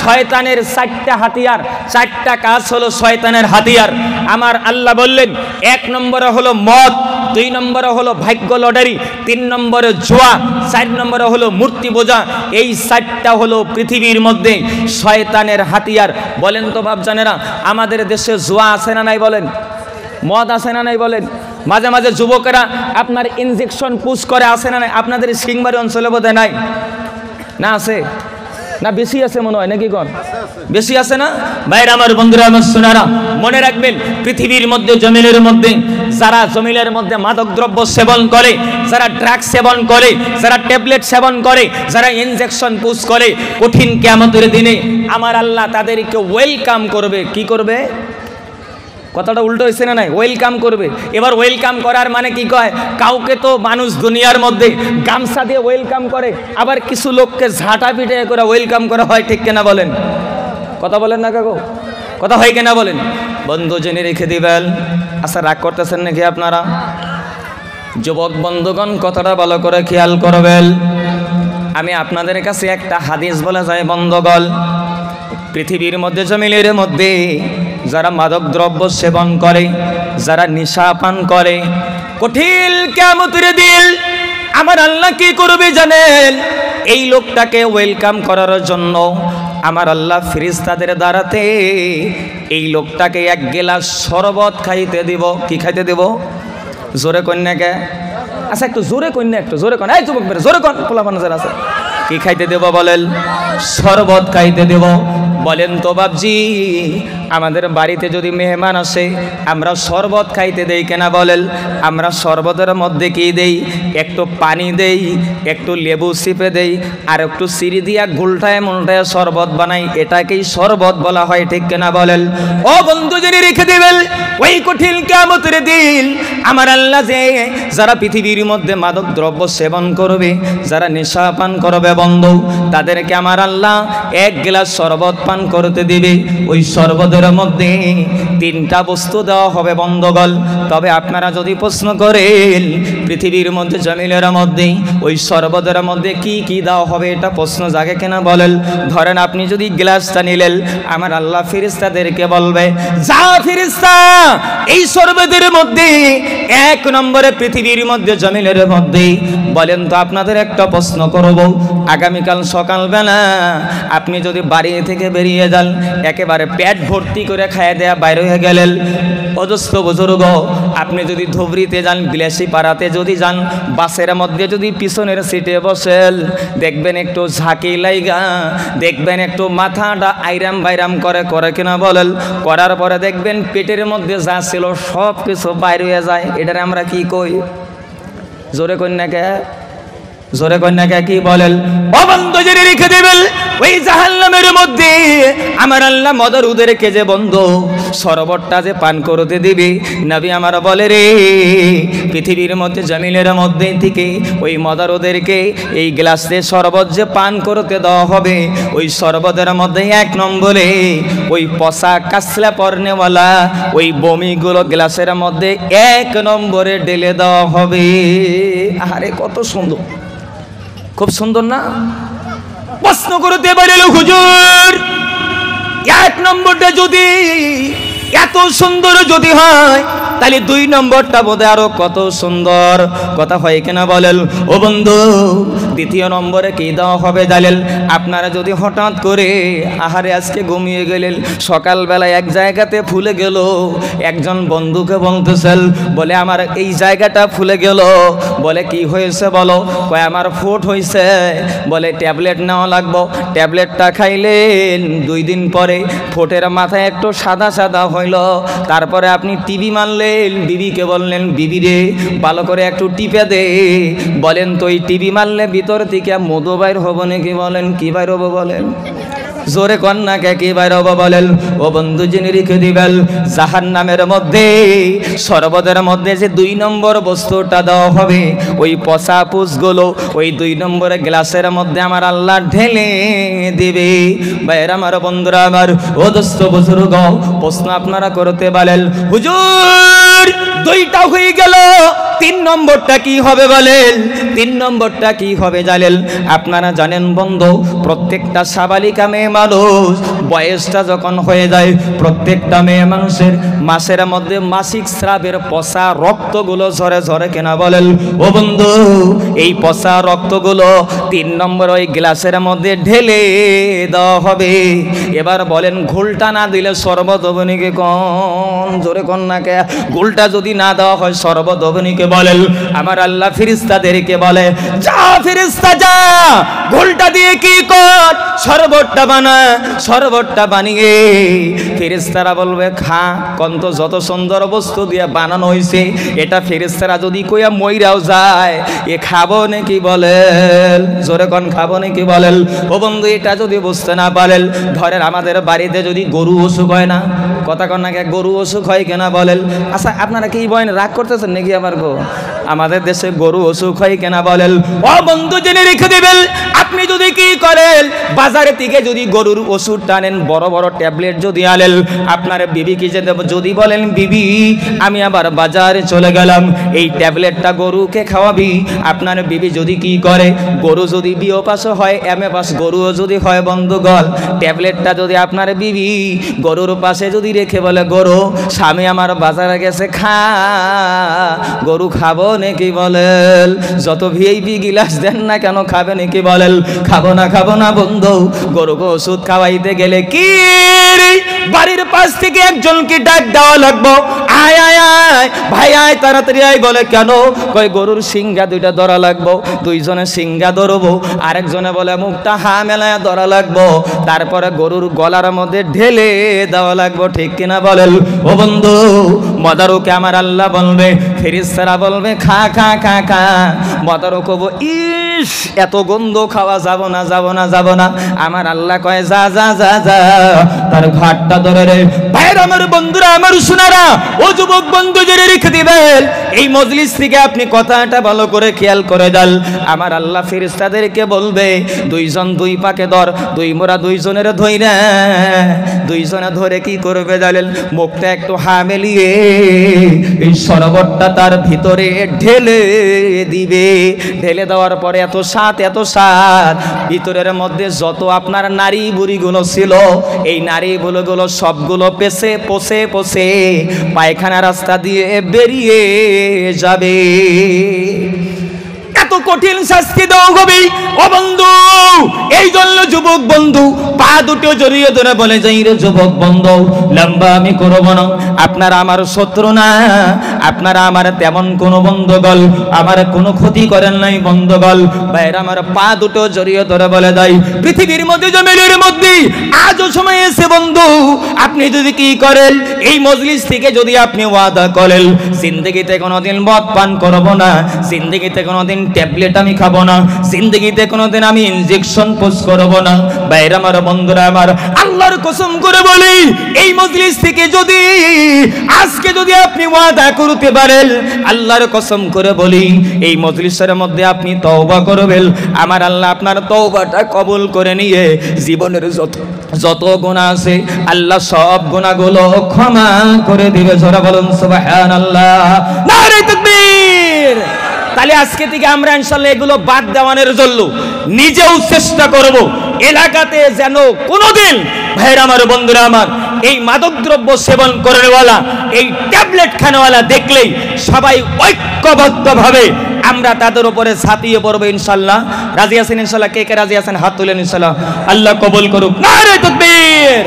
শয়তানের 4টা হাতিয়ার, 4টা কাজ হলো শয়তানের হাতিয়ার। আমার আল্লাহ বললেন, 1 নম্বরে হলো মদ, 2 নম্বরে হলো ভাগ্য লটারি, 3 নম্বরে জুয়া, 4 নম্বরে হলো মূর্তি পূজা। এই 4টা হলো পৃথিবীর মধ্যে শয়তানের হাতিয়ার। বলেন তো বাপজানেরা, আমাদের দেশে জুয়া আছে না নাই বলেন? মদ আছে না নাই বলেন? মাঝে মাঝে যুবকেরা আপনার ইনজেকশন পুশ করে, আছে না নাই? আপনাদের সিংবাড়ি অঞ্চলে বোধহয় নাই না? আছে না? বেশি আছে মনে হয় নাকি? কোন বেশি আছে না? ভাইরা আমার, বন্ধুরা আমার, সোনারা, মনে রাখবেন, পৃথিবীর মধ্যে জমিনের মধ্যে যারা জমিনের মধ্যে মাদক দ্রব্য সেবন করে, যারা ড্রাগস সেবন করে, যারা ট্যাবলেট সেবন করে, যারা ইনজেকশন পুশ করে, কঠিন কিয়ামতের দিনে আমার আল্লাহ তাদেরকে ওয়েলকাম করবে। কি করবে? কথাটা উল্টো হয়েছে না নাই? ওয়েলকাম করবে। এবার ওয়েলকাম করার মানে কি কয়? কাউকে তো মানুষ দুনিয়ার মধ্যে গামছা দিয়ে ওয়েলকাম করে, আবার কিছু লোককে ঝাঁটা পিটে করে ওয়েলকাম করা হয়, ঠিক কিনা বলেন? কথা বলেন না কাকু? কথা হয় কিনা বলেন? বন্ধু জেনে রেখে দিবেন। আচ্ছা, রাগ করতেছেন নাকি আপনারা? যুবক বন্ধুগণ, কথাটা ভালো করে খেয়াল করবেন। আমি আপনাদের কাছে একটা হাদিস বলে যাই বন্ধুগণ, পৃথিবীর মধ্যে জমিনের মধ্যে যারা মাদক দ্রব্য সেবন করে, যারা নেশা পান করে, কঠিন কিয়ামতের দিন আমার আল্লাহ কি করবে জানেন? এই লোকটাকে ওয়েলকাম করার জন্য আমার আল্লাহ ফেরেশতাদের দ্বারাতে এই লোকটাকে 1 গ্লাস শরবত খাইতে দিব। কি খাইতে দেব? জোরে কন্যাকে? আচ্ছা, একটু জোরে কন্যা, একটু জোরে কন। এই যুবক বের জোরে কন, পোলাপান যারা আছে। কি খাইতে দেব বলেন? শরবত খাইতে দেব। বলেন তো বাপজি, আমাদের বাড়িতে যদি মেহমান আসে আমরা শরবত খাইতে দেই কেনা বলেন? আমরা শরবতের মধ্যে কি দেই? একটু পানি দেই, একটু লেবু চিপে দেই, আর একটু চিনি দিয়া গুলটায় মুলটায় শরবত বানাই। এটাকেই শরবত বলা হয়, ঠিক কেনা বলেন? ও বন্ধু, জেনে রেখে দিবেন, ওই কঠিন কিয়ামতের দিন আমার আল্লাহ যে যারা পৃথিবীর মধ্যে মাদক দ্রব্য সেবন করবে, যারা নেশা পান করবে বন্ধু, তাদেরকে আমার আল্লাহ 1 গ্লাস শরবত পান করতে দিবে। ওই শরবতের মধ্যে 3টা বস্তু দেওয়া হবে বন্ধুগণ। তবে আপনারা যদি প্রশ্ন করেন পৃথিবীর মধ্যে জমিনের মধ্যে ওই শরবতের মধ্যে কি কি দেওয়া হবে, এটা প্রশ্ন জাগে কেনা বলেন? ধরেন আপনি যদি গ্লাসটা নিলেন, আমার আল্লাহ ফেরেশতাদেরকে বলবে, যা ফেরেশতা, এই শরবতের মধ্যে 1 নম্বরে পৃথিবীর মধ্যে জমিনের মধ্যে। বলেন তো, আপনাদের একটা প্রশ্ন করব, আগামীকাল সকালবেলা আপনি যদি বাড়ি থেকে বেরিয়ে যান, একেবারে পেট ভর্তি করে খাইয়ে দেয়া বাইরে হয়ে গেলেন, অজস্র বুজুর্গ, আপনি যদি ধুবড়িতে যান, বিলাসী পাড়াতে যদি যান, বাসের মধ্যে যদি পিছনের সিটে বসেন, দেখবেন একটু ঝাঁকি লাইগা, দেখবেন একটু মাথাটা আইরাম বাইরাম করে কিনা বলেন? করার পরে দেখবেন পেটের মধ্যে যা ছিল সব কিছু বাইরে হয়ে যায়। এটারে আমরা কি কই? জোরে কন্যাকে? জোরে কন্যাকে কি বলেন? অবন্ধ জেনে রেখে দেবেন, ওই জাহান্নামের মধ্যে আমার আল্লাহ মদের উদেরকে যে বন্ধ শরবতটা যে পান করতে দিবে, নবী আমার বলে রে, পৃথিবীর মধ্যে জমিনের মধ্যে থেকে ওই মদার ওদেরকে এই গ্লাসে শরবত যে পান করতে দেওয়া হবে, ওই শরবতের মধ্যে 1 নম্বরে ওই পচা কাসলা পর্নেওয়ালা ওই বমিগুলো গ্লাসের মধ্যে 1 নম্বরে ঢেলে দেওয়া হবে। আরে কত সুন্দর, খুব সুন্দর না? প্রশ্ন করতে পারল হুজুর, 1 নম্বরটা যদি এত সুন্দর যদি হয়, তাহলে 2 নম্বরটা বোধহয় আরো কত সুন্দর। কথা হয় কিনা বলেন? ও বন্ধু, 2য় নম্বরে কি দেওয়া হবে জানেন? আপনারা যদি হঠাৎ করে আহারে আজকে ঘুমিয়ে গেলেন, সকালবেলায় এক জায়গাতে ফুলে গেল, একজন বন্ধুকে বলতেছেন, বলে আমার এই জায়গাটা ফুলে গেল। বলে কি হয়েছে বলো? কয় আমার ফুট হয়েছে। বলে ট্যাবলেট নেওয়া লাগবো। ট্যাবলেটটা খাইলেন, 2 দিন পরে ফুটের মাথায় একটু সাদা সাদা হইল। তারপরে আপনি টিভি মারলেন, বিবিকে বললেন, বিবি রে ভালো করে একটু টিপে দে। বলেন তো এই টিভি মারলে ভিতর থেকে মধু বাইর হবো নাকি? বলেন কি বাইর হবো? বলেন জোরে কন্যাকে কি বাইর হবো? বলেন। ও বন্ধু জেনে রেখে দিবেন, জাহান্নামের মধ্যে শরবতের মধ্যে যে 2 নম্বর বস্তুটা দেওয়া হবে, ওই পচা পুষগুলো ওই 2 নম্বরে গ্লাসের মধ্যে আমার আল্লাহ ঢেলে দিবে। ভাইয়ের আমার, বন্ধুরা আমার, ও দোস্ত বুজুর্গ, প্রশ্ন আপনারা করতে বলেন, হুজুর 2টা হয়ে গেল, 3 নম্বরটা কি হবে বলেন? 3 নম্বরটা কি হবে জানেন? আপনারা জানেন বন্ধু, প্রত্যেকটা সাবালিকা মেয়ে মানুষ বয়সটা যখন হয়ে যায়, প্রত্যেকটা মেয়ে মানুষের মাসের মধ্যে মাসিক স্রাবের পচা রক্তগুলো ঝরে ঝরে কেনা বলেন। ও বন্ধু, এই পচা রক্তগুলো 3 নম্বর ওই গ্লাসের মধ্যে ঢেলে দেওয়া হবে। এবার বলেন, ঘোলটা না দিলে শরবত হবে নাকি? কোন জোরে কন্যাকে, ঘোলটা যদি না দেওয়া হয় শরবত হবে নাকি? বলেন। আমার আল্লাহ ফেরেশতাদেরকে বলে, যা ফেরেশতা যা, ঘোলটা দিয়ে কি কর? শরবতটা বানা। শরবতটা বানিয়ে ফেরেশতারা বলবে খা। কন্ত যত সুন্দর বস্তু দিয়ে বানানো হয়েছে, এটা ফেরেশতারা যদি কইয়া মইরাও যায়, এ খাবো নাকি? বলেন জোরে কোন, খাবো নাকি? বলেন। ও বন্ধু, এটা যদি বুঝতে না পারেন, ধরেন আমাদের বাড়িতে যদি গরু অসুখ হয় না, কথা কন না, গরু অসুখ হয় কেনা? বলেন। আচ্ছা আপনারা কি বলেন, রাগ করতেছেন নাকি আবার গো? আমাদের দেশে গরু অসুখ হয় কেনা? বলেন। ও বন্ধু জেনে রেখে দেবেন, আপনি যদি কি করেন, বাজারে থেকে যদি গরুর ওষুধ টানেন, বড় বড় ট্যাবলেট যদি আনেন, আপনার বিবিকে যদি বলেন, বিবি আমি আবার বাজারে চলে গেলাম, এই ট্যাবলেটটা গরুকে খাওয়াবি, আপনার বিবি যদি কি করে, গরু যদি বিও পাশ হয়, এমএ পাশ গরুও যদি হয় বন্ধুগণ, ট্যাবলেটটা যদি আপনার বিবি গরুর পাশে যদি রেখে বলে, গরু স্বামী আমার বাজারে গেছে, খা। গরু খাবো নাকি? বলেন। যত ভিআইপি গিলাস দেন না কেন, খাবে নাকি? বলেন। খাবো না, খাবো না বন্ধু। গরুকে ওষুধ খাওয়াইতে গেলে কি বাড়ির পাশ থেকে একজনকে ডাক দেওয়া লাগবো, আয় আয় আয় ভাই আয়, তাড়াতাড়ি আয়। বলে কেন? কই গরুর সিংহা 2টা ধরা লাগবো। 2 জনে সিংহা ধরবো, আরেকজনে বলে মুখটা হা মেলায় ধরা লাগবো, তারপরে গরুর গলার মধ্যে ঢেলে দেওয়া লাগবো, ঠিক কিনা বলেন? ও বন্ধু, মদারুকে আমার আল্লাহ বলবে, ফেরেশতারা বলবে খা খা খা খা। মদারু কব, ইস এত গন্ধ, খাওয়া যাব না, যাব না, যাব না। আমার আল্লাহ কয়, যা যা যা যা, তার ঘাটটা ধরে রে। ভাইয়ের আমার, বন্ধুরা আমার, শোনারা, ও যুবক বন্ধু জেনে রেখে দিবেন, এই মজলিস থেকে আপনি কথাটা ভালো করে খেয়াল করে দেন। আমার আল্লাহ ফেরেশতাদেরকে বলবে, 2 জন 2 পাকে ধর, 2 মোরা 2 জনের ধইরা, 2 জনে ধরে কি করবে জানেন? মুখটা একটু হা মেলিয়ে এই শরবতটা তার ভিতরে ঢেলে দিবে। ঢেলে দেওয়ার পরে এত স্বাদ, এত স্বাদ, ভিতরের মধ্যে যত আপনার নারী বুড়িগুলো ছিল, এই নারী বুড়িগুলো সবগুলো পেছে পচে পচে পায়খানা রাস্তা দিয়ে বেরিয়ে যাবে। এত কঠিন শাস্তি দেওয়া হবে ও বন্ধু। এই জন্য যুবক বন্ধু পা দুটো জড়িয়ে ধরে বলে যাই রে যুবক বন্ধু, লম্বা আমি করবো না, আপনারা আমার শত্রু না, আপনারা আমার তেমন কোনো বন্ধুগল, আমার কোনো ক্ষতি করেন নাই বন্ধুগল। ভাইরা আমার, পা দুটো জড়িয়ে ধরে বলে দেয়, পৃথিবীর মধ্যে জমিনের মধ্যে আজও সময় এসে বন্ধু, আপনি যদি কি করেন, এই মজলিস থেকে যদি আপনি ওয়াদা করেন, জিন্দগিতে কোনোদিন মদ পান করবো না, জিন্দগিতে কোনোদিন ট্যাবলেট ট্যাবলেট আমি খাবো না, জিন্দগিতে কোনোদিন আমি ইনজেকশন পোজ করব না। বাইরে আমার বন্ধুরা আমার, আল্লাহর কসম করে বলি, এই মজলিস থেকে যদি আজকে যদি আপনি ওয়াদা করতে পারেন, আল্লাহর কসম করে বলি, এই মজলিসের মধ্যে আপনি তওবা করবেন, আমার আল্লাহ আপনার তওবাটা কবুল করে নিয়ে জীবনের যত গুনাহ আছে আল্লাহ সব গুনাহগুলো ক্ষমা করে দিবে। জোরে বলুন সুবহানাল্লাহ, নারে তাকবীর। তাহলে আজকে থেকে আমরা ইনশাআল্লাহ এগুলো বাদ দেওয়ানোর জন্য নিজেও চেষ্টা করব, এলাকাতে যেন কোনোদিন ভাইরা আমার বন্ধুরা আমার এই মাদকদ্রব্য সেবন করেওয়ালা, এই ট্যাবলেট খানেওয়ালা দেখলেই সবাই ঐক্যবদ্ধভাবে আমরা তাদের উপরে ছাপিয়ে পড়বো ইনশাআল্লাহ। রাজি আছেন ইনশাআল্লাহ? কে কে রাজি আছেন হাত তুলেন ইনশাআল্লাহ। আল্লাহ কবুল করুক, নারে তাকবীর।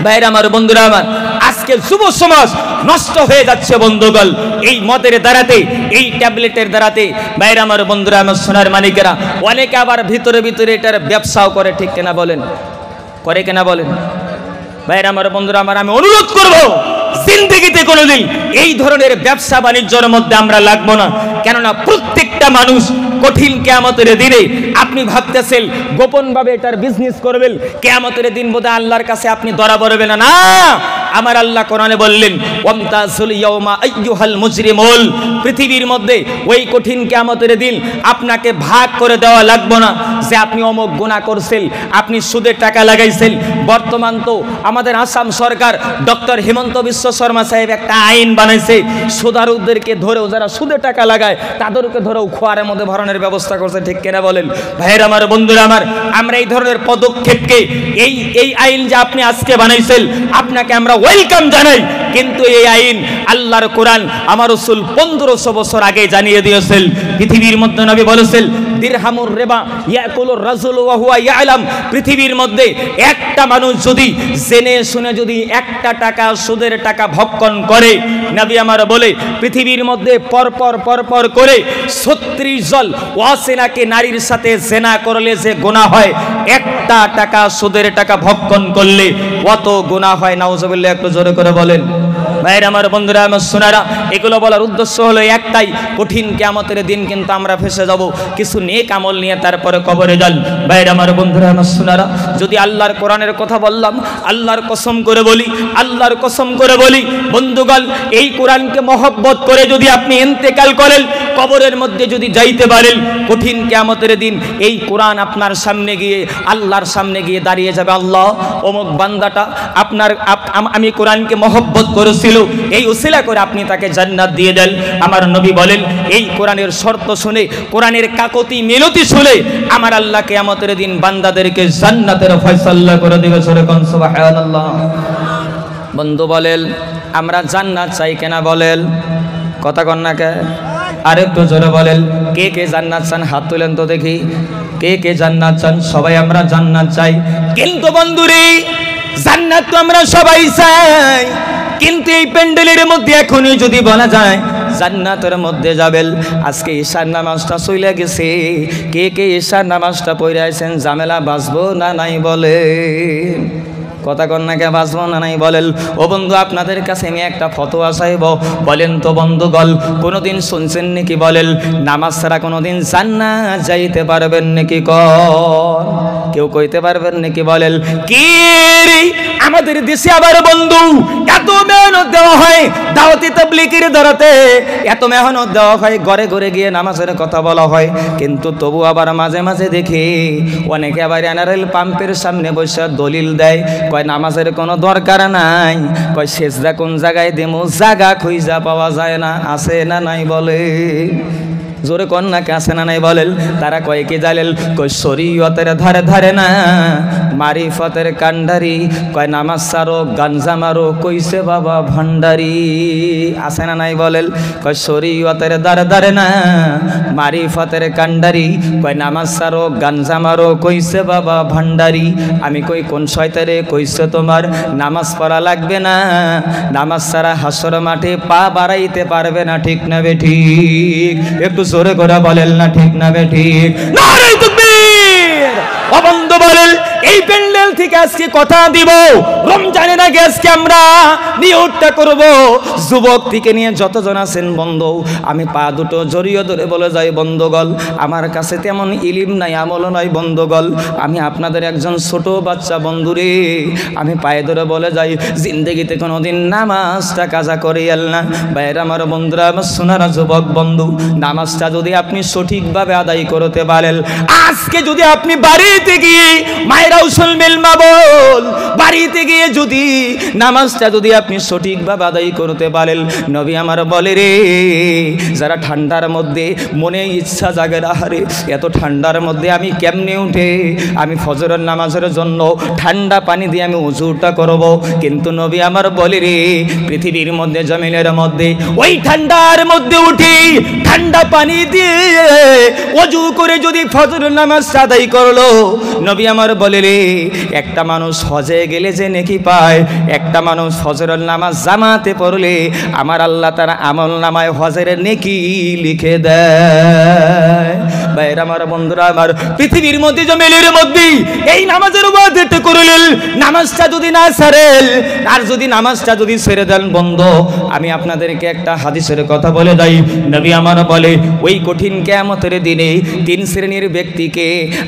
ভাইরা আমার বন্ধুরা আমার, আজকে যুব সমাজ নষ্ট হয়ে যাচ্ছে বন্ধুগণ, এই মদের দ্বারাতে, এই ট্যাবলেটের দ্বারাতে। ভাইরা আমার বন্ধুরা আমার, সোনার মানিকেরা, অনেকে আবার ভিতরে ভিতরে এটার ব্যবসাও করে, ঠিক কিনা বলেন? করে কিনা বলেন? ভাইরা আমার বন্ধুরা আমার, আমি অনুরোধ করব, জিন্দেগিতে কোনোদিন এই ধরনের ব্যবসা বাণিজ্যের মধ্যে আমরা লাগবো না। কেননা প্রত্যেকটা মানুষ কঠিন কিয়ামতের দিনে, আপনি ভাবতেছেন গোপনভাবে এটার বিজনেস করবেন, কিয়ামতের দিন বোধহয় আল্লাহর কাছে আপনি ধরা পড়বেন না। আমার আল্লাহ কোরআনে বললেন, ওয়ামতাজুল ইয়াউমা আইয়ুহাল মুজরিমুন, পৃথিবীর মধ্যে ওই কঠিন কিয়ামতের দিন আপনাকে ভাগ করে দেওয়া লাগবে না যে আপনি অমুক গুনাহ করছেন, আপনি সুদের টাকা লাগাইছেন। বর্তমান তো আমাদের আসাম সরকার ডক্টর হিমন্ত বিশ্ব শর্মা সাহেব একটা আইন বানাইছে, সুদারুদেরকে ধরেও, যারা সুদে টাকা লাগায় তাদেরকে ধরেও খোয়ারের মধ্যে ভরানোর ব্যবস্থা করছে, ঠিক কিনা বলেন? ভাইয়ের আমার বন্ধুরা আমার, আমরা এই ধরনের পদক্ষেপকে, এই আইন যে আপনি আজকে বানাইছেন, আপনাকে আমরা ওয়েলকাম জানাই। কিন্তু এই আইন আল্লাহর কোরআন আমার রাসূল 1500 বছর আগে জানিয়ে দিয়েছেন। পৃথিবীর মধ্যে নবী বলেছেন, দিরহামুর রিবা ইয়াকুলুর রাজুলু ওয়া হুয়া ইয়ালাম, পৃথিবীর মধ্যে একটা মানুষ যদি জেনে শুনে যদি একটা টাকা সুদের টাকা ভক্ষণ করে, নবী আমার বলে পৃথিবীর মধ্যে পরপর করে 36 জন ওয়াসিনাকে নারীর সাথে জেনা করলে যে গুনাহ হয়, একটা টাকা সুদের টাকা ভক্ষণ করলে কত গুনাহ হয়, নাউজুবিল্লাহ। একটু জোরে করে বলেন। ভাইরা আমার বন্ধুরা আমার সোনারা, এগুলো বলার উদ্দেশ্য হলো একটাই, কঠিন কিয়ামতের দিন কিন্তু আমরা ফেসে যাব কিছু নেক আমল নিয়ে, তারপরে কবরে যান। ভাইরা আমার বন্ধুরা আমার সোনারা, যদি আল্লাহর কোরআনের কথা বললাম, আল্লাহর কসম করে বলি, আল্লাহর কসম করে বলি বন্ধুগণ, এই কোরআনকে মহব্বত করে যদি আপনি ইন্তেকাল করেন, কবরের মধ্যে যদি যাইতে পারেন, কঠিন কিয়ামতের দিন এই কোরআন আপনার সামনে গিয়ে, আল্লাহর সামনে গিয়ে দাঁড়িয়ে যাবে, আল্লাহ অমুক বান্দাটা আপনার আমি কোরআনকে মহব্বত করেছিল, এই উসিলা করে আপনি তাকে জান্নাত দিয়ে দেন। আমার নবী বলেন, এই কোরআনের শর্ত শুনে, কোরআনের কাকতি মিনতি শুনে আমার আল্লাহ কিয়ামতের দিন বান্দাদেরকে জান্নাতের ফয়সালা করে দিবে। সুবহানাল্লাহ। বন্ধু বলেন, আমরা জান্নাত চাই কিনা বলেন? কথা কন না কে? আরেকটু জোরে বলেন, কে কে জান্নাত চান? হাত তুলেন তো দেখি, কে কে জান্নাত চান? সবাই আমরা জান্নাত চাই। কিন্তু বন্ধুরে, জান্নাত তো আমরা সবাই চাই, কিন্তু এই প্যান্ডেলের মধ্যে এখনই যদি বলা যায় জান্নাতের মধ্যে যাবেন, আজকে ঈশার নামাজটা চলে গেছে, কে কে ঈশার নামাজটা পড়ে আছেন? ঝামেলা বাঁচবো না নাই বলে? কথা কন্যাকে বাঁচবো না নাই বলেন? ও বন্ধু, আপনাদের কাছে আমি একটা ফতোয়া চাইব, বলেন তো বন্ধুগণ, কোনোদিন শুনছেন নাকি বলেন নামাজ ছাড়া কোনোদিন জান্নাত যাইতে পারবেন নাকি? কেউ কইতে পারবেন নাকি বলেন? কি রে, আমাদের দেশে আবার বন্ধু এত মেহনত দেওয়া হয় দাওয়াতি তাবলীগের দ্বারাতে, এত মেহনত দেওয়া হয়, ঘরে ঘরে গিয়ে নামাজের কথা বলা হয়, কিন্তু তবু আবার মাঝে মাঝে দেখি অনেকে আবার এনআরএল পাম্পের সামনে বসে দলিল দেয়, কয় নামাজের কোনো দরকার নাই, কয় সেজদা কোন জায়গায় দেমু, জায়গা খুঁজা পাওয়া যায় না, আছে না নাই বলে? জোরে কন্যাকে আছে না নাই বলেন? তারা কয় কি জানেন? কয় শরীয়তের ধারে ধারে না, মারিফতের কান্ডারি, কয় নামাজ সারো গাঞ্জা মারো, কইছে বাবা ভান্ডারি, আছে না নাই বলেন? কয় শরীয়তের ধারে ধারে না, মারিফতের কান্ডারি, কয় নামাজ সারো গাঞ্জা মারো, কইছে বাবা ভান্ডারি। আমি কই কোন শয়তানে কইছে তোমার নামাজ পড়া লাগবে না, নামাজ ছাড়া হাসর মাঠে পা বাড়াইতে পারবে না, ঠিক না বেঠিক? একটু জোরে করে বলেন না ঠিক না বেঠিক? নারে তাকবীর! ও বন্ধু বলেন, এই প্যান্ডেল থেকে আজকে কথা দিব, রমজানের আগে আজকে আমরা নিয়তটা করব, যুবক থেকে নিয়ে যতজন আছেন বন্ধু, আমি পা দুটো জড়িয়ে ধরে বলে যাই বন্ধুগণ, আমার কাছে তেমন ইলিম নাই, আমল নয় বন্ধুগণ, আমি আপনাদের একজন ছোট বাচ্চা বন্ধুরে, আমি পায়ে ধরে বলে যাই জিন্দগিতে কোনোদিন নামাজটা কাজা করিয়েন না। ভাইয়েরা আমার, বন্ধুরা আমার, সোনারা যুবক বন্ধু, নামাজটা যদি আপনি সঠিকভাবে আদায় করতে পারেন, আজকে যদি আপনি বাড়িতে গিয়ে মায়েরাও শুনবেন মা বল, বাড়িতে গিয়ে যদি নামাজটা যদি আপনি সঠিকভাবে আদায় করতে পারেন, নবী আমার বলে রে, যারা ঠান্ডার মধ্যে মনে ইচ্ছা জাগে আহারে এত ঠান্ডার মধ্যে আমি কেমনে উঠে আমি ফজরের নামাজের জন্য ঠান্ডা পানি দিয়ে আমি উজুটা করব, কিন্তু নবী আমার বলে রে, পৃথিবীর মধ্যে জমিনের মধ্যে ওই ঠান্ডার মধ্যে উঠি ঠান্ডা পানি দিয়ে ওযু করে যদি ফজরের নামাজ আদায় করলো, নবী আমার বলে রে, একটা মানুষ হজে গেলে যে নেকি পায়, একটা মানুষ ফজরের নামাজ জামাতে পড়লে আমার আল্লাহ তার আমল নামায় হজের নেকি লিখে দেয়। ভাইরা আমার, বন্ধুরা আমার, পৃথিবীর মধ্যে জমিনের মধ্যে এই নামাজের ইবাদত করলেন, নামাজটা যদি না ছাড়েন, আর যদি নামাজটা যদি ছেড়ে দেন বন্ধু, আমি আপনাদেরকে একটা হাদিসের কথা বলে যাই, নবী আমার বলে ওই কঠিন কিয়ামতের দিনে তিন শ্রেণীর ব্যক্তিকে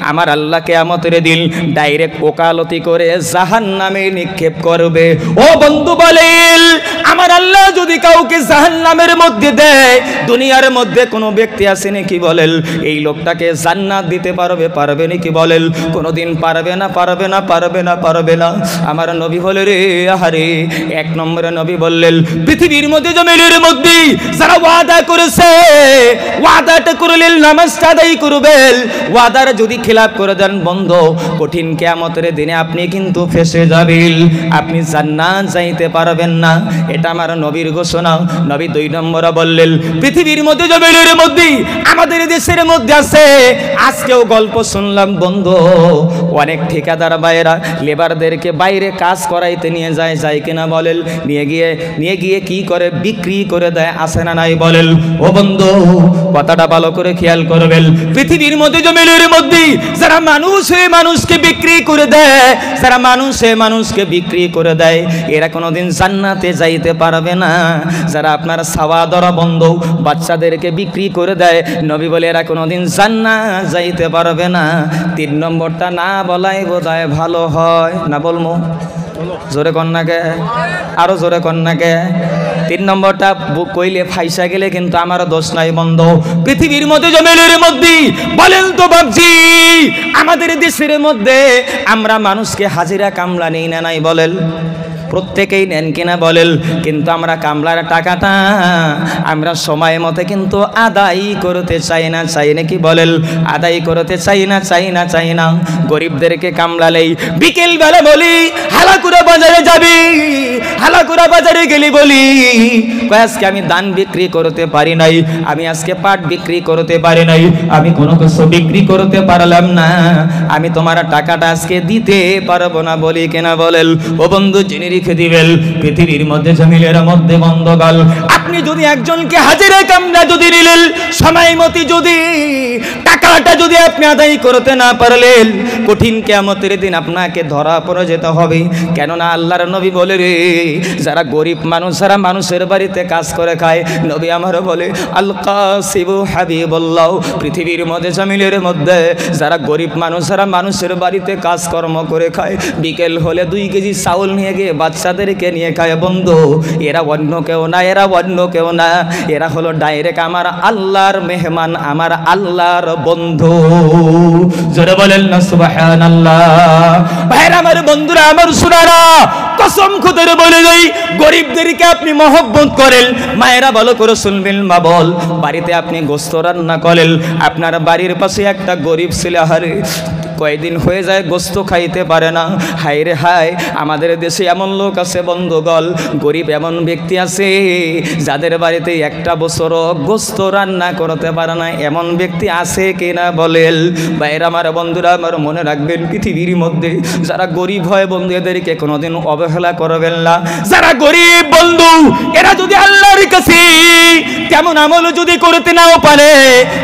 আমার আল্লাহ কিয়ামতের দিন ডাইরেক্ট ওকালতি করে জাহান্নামে নিক্ষেপ করবে। ও বন্ধু বলেন, আমার আল্লাহ যদি কাউকে জাহান্নামের মধ্যে দেয়, দুনিয়ার মধ্যে কোনো ব্যক্তি আছে নাকি বলেন এই লোকটাকে জান্নাত দিতে পারবে? পারবে নাকি বলেন? কোনোদিন পারবে না, পারবে না, পারবে না, পারবে না। আমার নবী বলে রে আহারে, এক নম্বরে নবী বললেন, পৃথিবীর মধ্যে জমিনের মধ্যে যারা ওয়াদা করেছে, ওয়াদাটা করলেন নামাজটা আদায় করবেন, ওয়াদার যদি খিলাফ করে দেন বন্ধু, কঠিন কিয়ামতের দিনে আপনি কিন্তু ফেঁসে যাবেন, আপনি জান্নাত যাইতে পারবেন না। এটা আমার নবীর ঘোষণা। নবী দুই নম্বরে বললেন, পৃথিবীর মধ্যে জমিনের মধ্যে আমাদের দেশের মধ্যে আছে, আজকেও গল্প শুনলাম বন্ধু, অনেক ঠিকাদার ভাইয়েরা লেবারদেরকে বাইরে কাজ করাইতে নিয়ে যায়, যায় কিনা বলেন? নিয়ে গিয়ে কি করে? বিক্রি করে দেয়, আছে না নাই বলেন? ও বন্ধু, কথাটা ভালো করে খেয়াল করবেন, পৃথিবীর মধ্যে জমিনের মধ্যে যারা মানুষকে বিক্রি করে দেয়, যারা মানুষকে বিক্রি করে দেয়, এরা কোনোদিন জান্নাতে যাইতে পারবে না। যারা আপনার সাওয়াদরা বন্ধু বাচ্চাদেরকে বিক্রি করে দেয়, নবী বলে এরা কোনোদিন জান্নাত যাইতে পারবে না। তিন নম্বরটা না বলাই বোধহয় ভালো হয়, না বলবো? জোরে কন্যাকে, আরো জোরে কন্যাকে। তিন নম্বরটা কইলে ফাইসা গেলে কিন্তু আমারও দোষ নাই বন্ধু। পৃথিবীর মধ্যে জমিনের মধ্যে বলেন তো বাবজি, আমাদের দেশের মধ্যে আমরা মানুষকে হাজিরা কামলা নেই না নাই বলেন? প্রত্যেকেই নেন কিনা বলেন? কিন্তু আমরা কামলার টাকাটা আমরা সময় মতো কিন্তু আদায় করতে চাই না, চাই নাকি বলেন? আদায় করতে চাই না, চাই না, চাই না। গরিবদেরকে কামলালেই বিকেল বেলা বলি হালাকুড়া বাজারে যাবি, হালাকুড়া বাজারে গেলি বলি আজকে আমি ধান বিক্রি করতে পারি নাই, আমি আজকে পাট বিক্রি করতে পারি নাই, আমি কোনো কিছু বিক্রি করতে পারলাম না, আমি তোমার টাকাটা আজকে দিতে পারবো না বলি কিনা বলেন? ও বন্ধু জেনে রেখে দিবেন, পৃথিবীর মধ্যে জমিনের মধ্যে বন্ধগাল, আপনি যদি একজনকে হাজিরা কামলা যদি নিলেন, সময় মতো যদি টাকাটা যদি আপনি আদায় করতে না পারলেন, কঠিন কিয়ামতের দিন আপনাকে ধরা পড়ে যেতে হবে। কেননা আল্লাহর নবী বলে রে, যারা গরিব মানুষ, যারা মানুষের বাড়িতে কাজ করে খায়, নবী আমার বলে আল কাসিবু হাবিবুল্লাহ, পৃথিবীর মধ্যে জমিনের মধ্যে যারা গরিব মানুষ, যারা মানুষের বাড়িতে কাজকর্ম করে খায়, বিকেল হলে 2 কেজি চাউল নিয়ে গিয়ে বাচ্চাদেরকে নিয়ে খায় বন্ধু, এরা অন্য কেউ না, এরা অন্য কেউ না, এরা হলো ডাইরেক্ট আমার আল্লাহর মেহমান, আমার আল্লাহর বন্ধু। জোরে বলেন না সুবহানাল্লাহ। ভাইরা আমার, বন্ধুরা আমার, সুরারা কসম খুদারে বলে যাই, গরিবদেরকে আপনি মহব্বত করেন, মায়েরা ভালো করে শুনবেন, মা বল, বাড়িতে আপনি গোশত রান্না করেন, আপনার বাড়ির পাশে একটা গরিব ছেলে হারে কয়েকদিন হয়ে যায় গোশত খাইতে পারে না, হায় রে হায়, আমাদের দেশে এমন লোক আছে বন্ধুগণ, গরিব এমন ব্যক্তি আছে যাদের বাড়িতে একটা বছরও গোশত রান্না করতে পারে না, এমন ব্যক্তি আছে কিনা বলেন? বাইরে আমার, বন্ধুরা আমার, মনে রাখবেন, পৃথিবীর মধ্যে যারা গরিব হয় বন্ধু, এদেরকে কোনোদিন অবহেলা করবেন না। যারা গরিব বন্ধু, এরা যদি আল্লাহর কাছে তেমন আমল যদি করতে নাও পারে,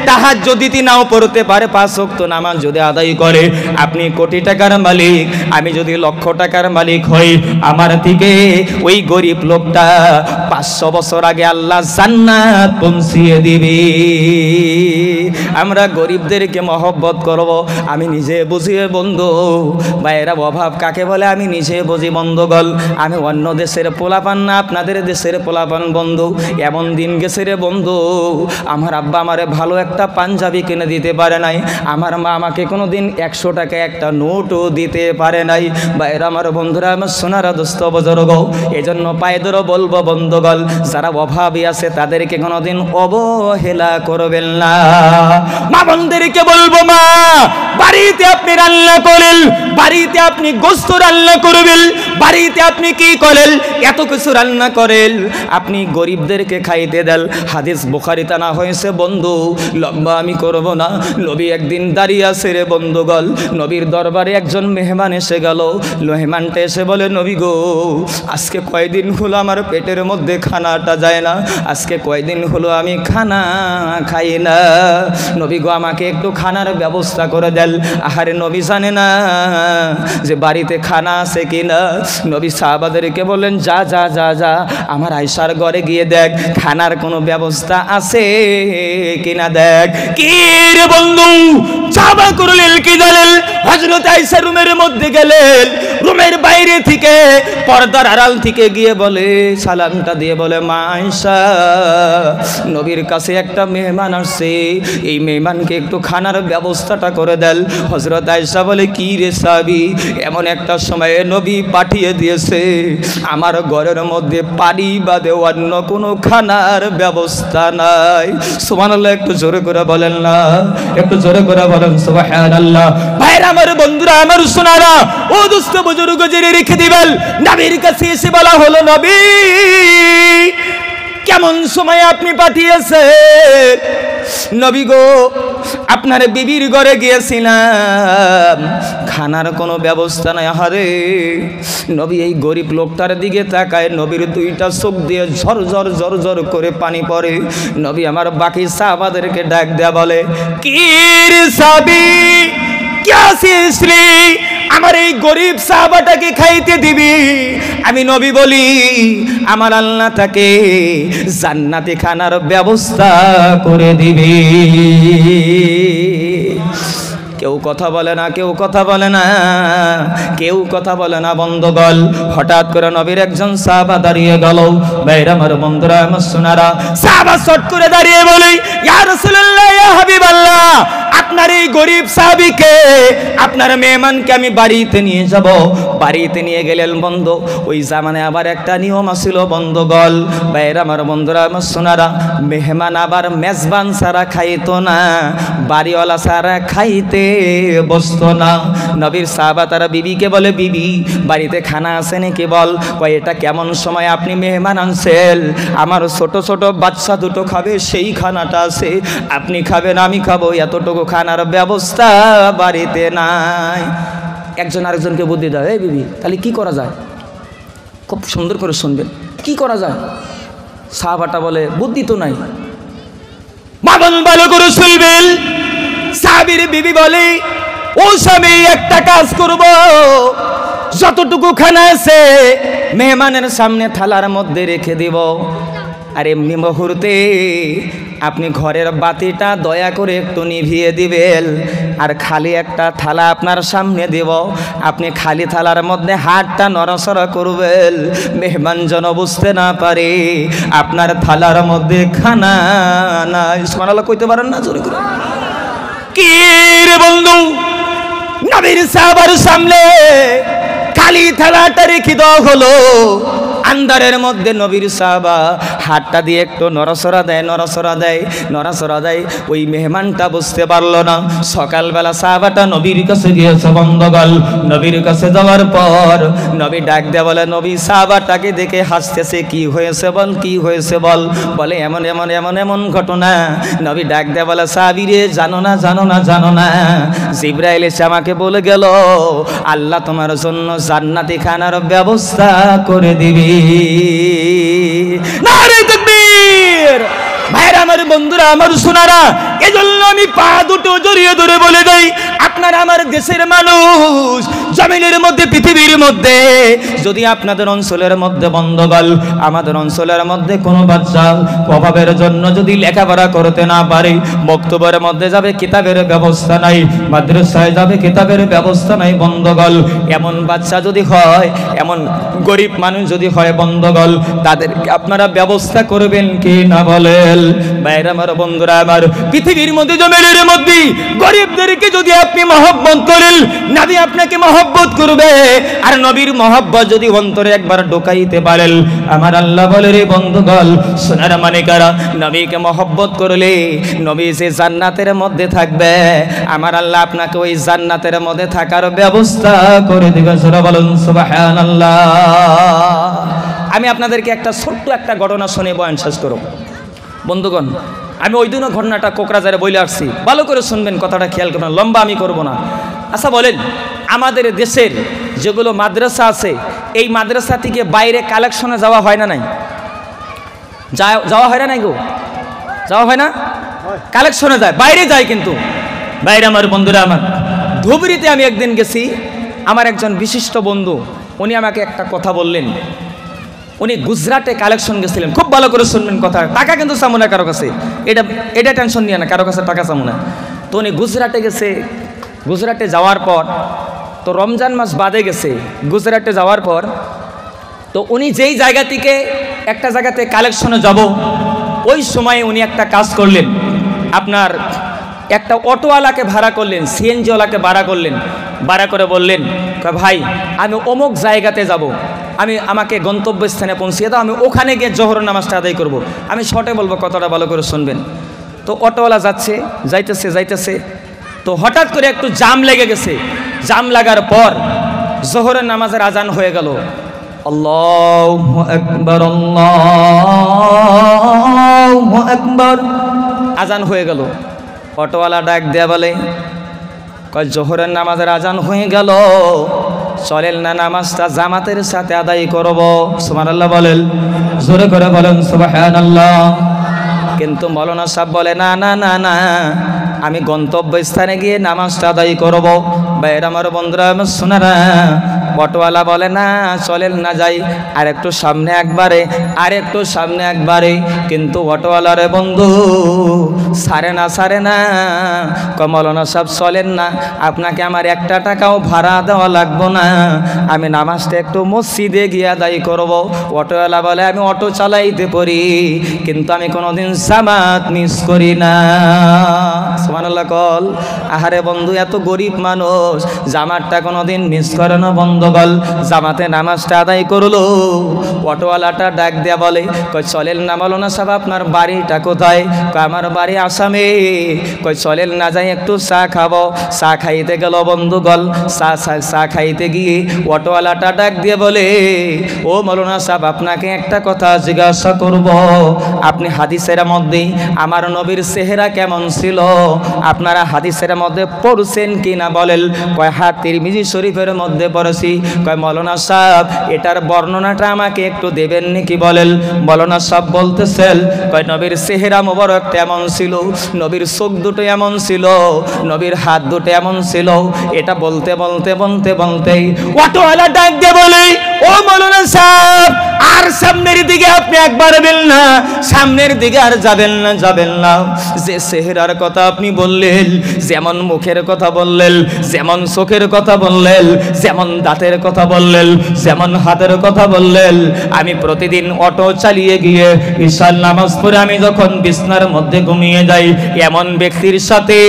তাহাজ্জুদ দিতে নাও পড়তে পারে, 5 ওয়াক্ত নামাজ যদি আদায় করে, আপনি কোটি টাকার মালিক, আমি যদি লক্ষ টাকার মালিক হই, আমার থেকে ওই গরিব লোকটা 500 বছর আগে আল্লাহ জান্নাত পৌঁছিয়ে দিবে। আমরা গরিবদেরকে মহব্বত করব। আমি নিজে বুঝিয়ে বন্ধু ভাইয়েরা, অভাব কাকে বলে আমি নিজে বুঝি বন্ধুগণ। আমি অন্য দেশের পোলাপান না, আপনাদের দেশের পোলাপান বন্ধু। এমন দিন গেছে রে বন্ধু, আমার আব্বা আমারে ভালো একটা পাঞ্জাবি কিনে দিতে পারে নাই, আমার মা আমাকে কোনো দিন 100 টাকা একটা নোটও দিতে পারে নাই। ভাইয়েরা আমার, বন্ধুরা আমার, সোনারা দোস্ত বুজুর্গ, এজন্য পায়ে ধরে বলবো বন্ধুগণ, যারা অভাবী আছে তাদেরকে কোনোদিন অবহেলা করবেন না। মা বোনদেরকে বলবো, মা বাড়িতে আপনি রান্না করেন, বাড়িতে আপনি গোশত রান্না করবেন, বাড়িতে আপনি কি করেন, এত কিছু রান্না করেন, আপনি গরিবদেরকে খাইতে দেন। হাদিস বুখারীতে না হয়েছে বন্ধু, লম্বা আমি করব না। নবী একদিন দাঁড়িয়ে আছে রে বন্ধুগণ, নবীর দরবারে একজন মেহমান এসে গেল। মেহমানটা এসে বলে, নবী গো, আজকে কয়দিন হলো আমার পেটের মধ্যে খানাটা যায় না, আজকে কয়দিন হলো আমি খানা খাই না, নবী গো আমাকে একটু খানার ব্যবস্থা করে দেন। আহারে নবী জানে না যে বাড়িতে খানা আছে কিনা। নবী সাহাবাদেরকে বললেন, যা যা যা যা আমার আয়েশার ঘরে গিয়ে দেখ খানার কোনো ব্যবস্থা আছে কিনা দেখ। কি রে বন্ধু, চাবা করলেন কি জানেন, হযরত আয়েশা রুমের মধ্যে গেলেন, রুমের বাইরে থেকে পর্দার আড়াল থেকে গিয়ে বলে, সালামটা দিয়ে বলে, মা আয়েশা, নবীর কাছে একটা মেহমান আসছে, এই মেহমানকে একটু খানার ব্যবস্থাটা করে দেন। হযরত আয়েশা বলে, কি রে সাহাবী, এমন একটা সময়ে নবী পাঠিয়ে দিয়েছে, আমার ঘরের মধ্যে পানি বাদে অন্য কোনো খানার ব্যবস্থা নাই। সুবহানাল্লাহ, একটু জোরে করে বলেন না, একটু জোরে করে বলেন সুবহানাল্লাহ। ভাইরা আমার, বন্ধুরা আমার, সোনারা, ও দোস্ত বুজুর্গ, জেনে রেখে দিবেন, নবীর কাছে এসে বলা হলো, নবী কেমন সময় আপনি পাঠিয়েছেন? নবী গো, আপনার বিবির ঘরে গিয়েছিলাম, খানার কোনো ব্যবস্থা নাই। আহারে নবী এই গরিব লোকটার দিকে তাকায়, নবীর দুইটা চোখ দিয়ে ঝর ঝর ঝর ঝর করে পানি পড়ে। নবী আমার বাকি সাহাবাদেরকে ডাক দেয়া বলে, কি রে সাহাবী, কি আসিস রে, আমার এই গরিব সাহাবাটাকে খাইতে দিবি? আমি নবী বলি, আমার আল্লাহ তাকে জান্নাতে খানার ব্যবস্থা করে দিবি। কেউ কথা বলে না, কেউ কথা বলে না, কেউ কথা বলে না বন্ধুগণ। হঠাৎ করে নবীর একজন সাহাবা দাঁড়িয়ে গেল। ভাইরা আমার, বন্ধুরা আমার, সোনারা, সাহাবা চট করে দাঁড়িয়ে বলে, ইয়া রাসূলুল্লাহ, ইয়া হাবিবাল্লাহ, আপনার এই গরিব সাহাবীকে, আপনার মেহমানকে আমি বাড়িতে নিয়ে যাব। বাড়িতে নিয়ে গেলেন বন্ধু। ওই জামানায় আবার একটা নিয়ম ছিল বন্ধুগণ। ভাইরা আমার, বন্ধুরা আমার, সোনারা, মেহমান আবার মেজবান ছাড়া খাইতো না, বাড়িওয়ালা ছাড়া খাইতে বসতো না। নবীর সাহাবা তারা বিবিকে বলে, বিবি বাড়িতে খানা আছে নাকি বল। কয়, এটা কেমন সময় আপনি মেহমান আনছেন, আমার ছোট ছোট বাচ্চা দুটো খাবে, সেই খানাটা আছে, আপনি খাবেন আমি খাবো, এতটুকু খানার ব্যবস্থা বাড়িতে নাই। একজন আরেকজনকে বুদ্ধি দেয়, এই বিবি তাহলে কি করা যায়? খুব সুন্দর করে শুনবেন, কি করা যায়? সাহাবাটা বলে, বুদ্ধি তো নাই। বাবন ভালো করে শুনবেন। সাহাবীর বিবি বলে, ও স্বামী, একটা কাজ করব, যতটুকু খানা আছে মেহমানের সামনে থালার মধ্যে রেখে দিব, আর এমনি মুহূর্তে আপনি ঘরের বাতিটা দয়া করে একটু নিভিয়ে দিবেন, আর খালি একটা থালা আপনার সামনে দেব, আপনি খালি থালার মধ্যে হাতটা নড়াচড়া করবেন, মেহমান যেন বুঝতে না পারে আপনার থালার মধ্যে খানা নাই। সুবহানাল্লাহ কইতে পারেন না জোরে করে? কি রে বন্ধু, নবীর সাহাবার সামনে খালি থালাটা রেখে দেওয়া হলো। আন্দারের মধ্যে নবীর সাহাবা হাতটা দিয়ে একটু নড়াচড়া দেয়, নড়াচড়া দেয়, নড়াচড়া দেয়। ওই মেহমানটা বুঝতে পারলো না। সকালবেলা সাহাবাটা নবীর কাছে গিয়েছে বন্ধুগণ। নবীর কাছে যাওয়ার পর নবী ডাক দেয়া বলে, নবী সাহাবাটাকে দেখে হাসতেছে, কি হয়েছে বল, কি হয়েছে বল। বলে, এমন এমন এমন এমন ঘটনা। নবী ডাক দেয়া বলে, সাহাবী রে, জানো না জানো না জানো না, জিবরাইল এসে আমাকে বলে গেল, আল্লাহ তোমার জন্য জান্নাতি খানার ব্যবস্থা করে দিবি। নারে তাকবীর। ভাইরা আমার, বন্ধুরা আমার, সোনারা, এজন্য আমি পা দুটো জড়িয়ে ধরে বলে দেই, আপনারা আমার দেশের মানুষ, জমিনের মধ্যে পৃথিবীর মধ্যে যদি আপনাদের অঞ্চলের মধ্যে বন্ধগল, আমাদের অঞ্চলের মধ্যে কোনো বাচ্চা অভাবের জন্য যদি লেখাপড়া করতে না পারে, বক্তব্যের মধ্যে যাবে কিতাবের ব্যবস্থা নাই, মাদ্রাসায় যাবে কিতাবের ব্যবস্থা নাই বন্ধগল, এমন বাচ্চা যদি হয়, এমন গরিব মানুষ যদি হয় বন্ধগল, তাদেরকে আপনারা ব্যবস্থা করবেন কি না বলেন? ভাইরা আমার, বন্ধুরা আমার, পৃথিবীর মধ্যে জমিনের মধ্যে গরিবদেরকে যদি আপনি মহব্বত করেন, নবী আপনাকে মহব্বত করবে। আর নবীর মহব্বত যদি অন্তরে একবার ঢোকাইতে পারেন, আমার আল্লাহ বলে রে বন্ধুগণ, সোনার মানিকারা, নবীকে মহব্বত করলে নবী যে জান্নাতের মধ্যে থাকবে, আমার আল্লাহ আপনাকে ওই জান্নাতের মধ্যে থাকার ব্যবস্থা করে দিবে। সূরা বলুন সুবহানাল্লাহ। আমি আপনাদেরকে একটা ছোট্ট একটা ঘটনা শুনে বয়ান শেষ করব। বন্ধুগণ, আমি ওই দিনও ঘটনাটা কোকরাঝারে বলে আসছি, ভালো করে শুনবেন, কথাটা খেয়াল করবেন, লম্বা আমি করব না। আচ্ছা বলেন, আমাদের দেশের যেগুলো মাদ্রাসা আছে, এই মাদ্রাসা থেকে বাইরে কালেকশনে যাওয়া হয় না নাই? যাওয়া হয় না নাই গো? যাওয়া হয় না? কালেকশনে যায়, বাইরে যায়। কিন্তু বাইরে আমার বন্ধুরা আমার, ধুবড়িতে আমি একদিন গেছি, আমার একজন বিশিষ্ট বন্ধু, উনি আমাকে একটা কথা বললেন। উনি গুজরাটে কালেকশন গেছিলেন, খুব ভালো করে শুনবেন কথা, টাকা কিন্তু চামু না কারো কাছে, এটা টেনশন নিয়ে না, কারো কাছে টাকা চামু না। তো উনি গুজরাটে গেছে, গুজরাটে যাওয়ার পর তো রমজান মাস বাদে গেছে, গুজরাটে যাওয়ার পর তো উনি যেই জায়গা থেকে একটা জায়গাতে কালেকশনে যাব, ওই সময় উনি একটা কাজ করলেন, আপনার একটা অটোওয়ালাকে ভাড়া করলেন, সিএনজিওয়ালাকে ভাড়া করলেন, ভাড়া করে বললেন, ভাই আমি অমুক জায়গাতে যাব, আমাকে গন্তব্যস্থানে পৌঁছিয়ে দাও, আমি ওখানে গিয়ে জোহর নামাজটা আদায় করব। আমি শর্টে বলবো, কথাটা ভালো করে শুনবেন। তো অটোওয়ালা যাইতেছে, তো হঠাৎ করে একটু জাম লেগে গেছে। জাম লাগার পর জোহরের নামাজের আজান হয়ে গেল। আল্লাহু আকবার, আল্লাহু আকবার, আজান হয়ে গেল। অটোওয়ালা ডাক দেয়া বলে, কয় জোহরের নামাজের আজান হয়ে গেল, চলেন না নামাজটা জামাতের সাথে আদায় করব। সুবহানাল্লাহ বলেন, জোরে করে বলেন সুবহানাল্লাহ। কিন্তু মৌলানা সাহেব বলে, না না না না, আমি গন্তব্যস্থানে গিয়ে নামাজটা আদায় করব। ভাইয়েরা আমার, বন্ধুরা আমার, শোনারা, অটোওয়ালা বলে, না চলেন না যাই, আর একটু সামনে একবারে, আর একটু সামনে একবারে। কিন্তু অটোওয়ালারে বন্ধু সারে না, মৌলানা সাহেব চলেন না, আপনাকে আমার একটা টাকাও ভাড়া দেওয়া লাগবো না, আমি নামাজটা একটু মসজিদে গিয়ে আদায় করব। অটোওয়ালা বলে, আমি অটো চালাইতে পারি, কিন্তু আমি কোনোদিন জামাত মিস করি না। সুবহানাল্লাহ কল। আহারে বন্ধু, এত গরিব মানুষ জামাতটা কোনোদিন মিস করে না বন্ধগল, জামাতে নামাজটা আদায় করলো। অটোওয়ালাটা ডাক দেয়া বলে, কই চলেন না মৌলানা সাহেব, আপনার বাড়িটা কোথায়? কই আমার বাড়ি আসামে। কই চলেন না যাই একটু চা খাবো। চা খাইতে গেল বন্ধুগল, চা খাইতে গিয়ে অটোওয়ালাটা ডাক দিয়ে বলে, ও মৌলানা সাহেব, আপনাকে একটা কথা জিজ্ঞাসা করব, আপনি হাদিসের মধ্যে আমার নবীর চেহারা কেমন ছিল আপনারা হাদিসের মধ্যে পড়ছেন কি না বলেন? কয় হ্যাঁ, তিরমিজি শরীফের মধ্যে পড়েছি। কয় মৌলানা সাহেব, এটার বর্ণনাটা আমাকে একটু দেবেন নাকি বলেন? মৌলানা সাহেব বলতেছেন, কয় নবীর চেহারা মোবারক এমন ছিল, নবীর চোখ দুটো এমন ছিল, নবীর হাত দুটো এমন ছিল। এটা বলতে অটোওয়ালা ডাক দিয়ে বলে, ও মৌলানা সাহেব, আর সামনের দিকে আপনি একবার বেল না, সামনের দিকে আর যাবেন না। যে চেহারার কথা আপনি বললেন, যেমন মুখের কথা বললেন, যেমন চোখের কথা বললেন, যেমন দাঁতের কথা বললেন, যেমন হাতের কথা বললেন, আমি প্রতিদিন অটো চালিয়ে গিয়ে ঈশার নামাজ পড়ে আমি যখন বিছনার মধ্যে ঘুমিয়ে যাই, এমন ব্যক্তির সাথে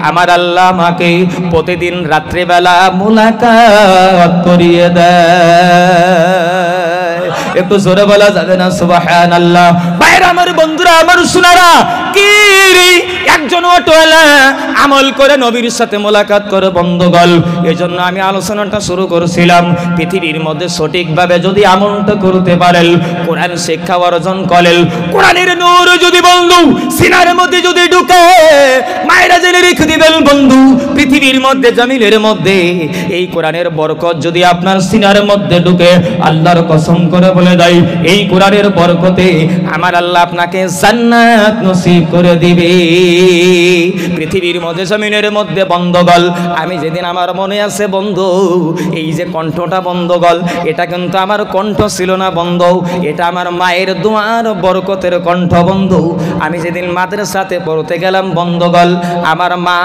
আমার আল্লাহ আমাকে প্রতিদিন রাত্রিবেলা মুলাকাত করিয়ে দেয়। একটু জোরে বলা যাবে না সুবহানাল্লাহ? ভাইরা আমার, বন্ধুরা আমার, শোনারা, কি একজন অটোওয়ালা আমল করে নবীর সাথে মোলাকাত করে বন্ধুগণ। এজন্য আমি আলোচনাটা শুরু করেছিলাম, পৃথিবীর মধ্যে সঠিকভাবে যদি আমলটা করতে পারেন, কোরআন শিক্ষা অর্জন করেন, কোরআনের নূর যদি বন্ধু সিনার মধ্যে যদি ঢুকে, মায়েরা জেনে রেখে দিবেন বন্ধু, পৃথিবীর মধ্যে জমিনের মধ্যে এই কোরআনের বরকত যদি আপনার সিনার মধ্যে ঢুকে, আল্লাহর কসম করে বলে দেয় এই কোরআনের বরকতে আমার আল্লাহ আপনাকে জান্নাত নসিব করে দিবে। পৃথিবীর মধ্যে জমিনের মধ্যে বন্ধগল, আমি যেদিন আমার মনে আছে বন্ধু, এই যে কণ্ঠটা বন্ধগল, এটা কিন্তু আমার কণ্ঠ ছিল না বন্ধু, এটা আমার মায়ের দোয়ার বরকতের কণ্ঠ বন্ধু। আমি যেদিন মাদ্রাসাতে পড়তে গেলাম বন্ধগল, আমার মা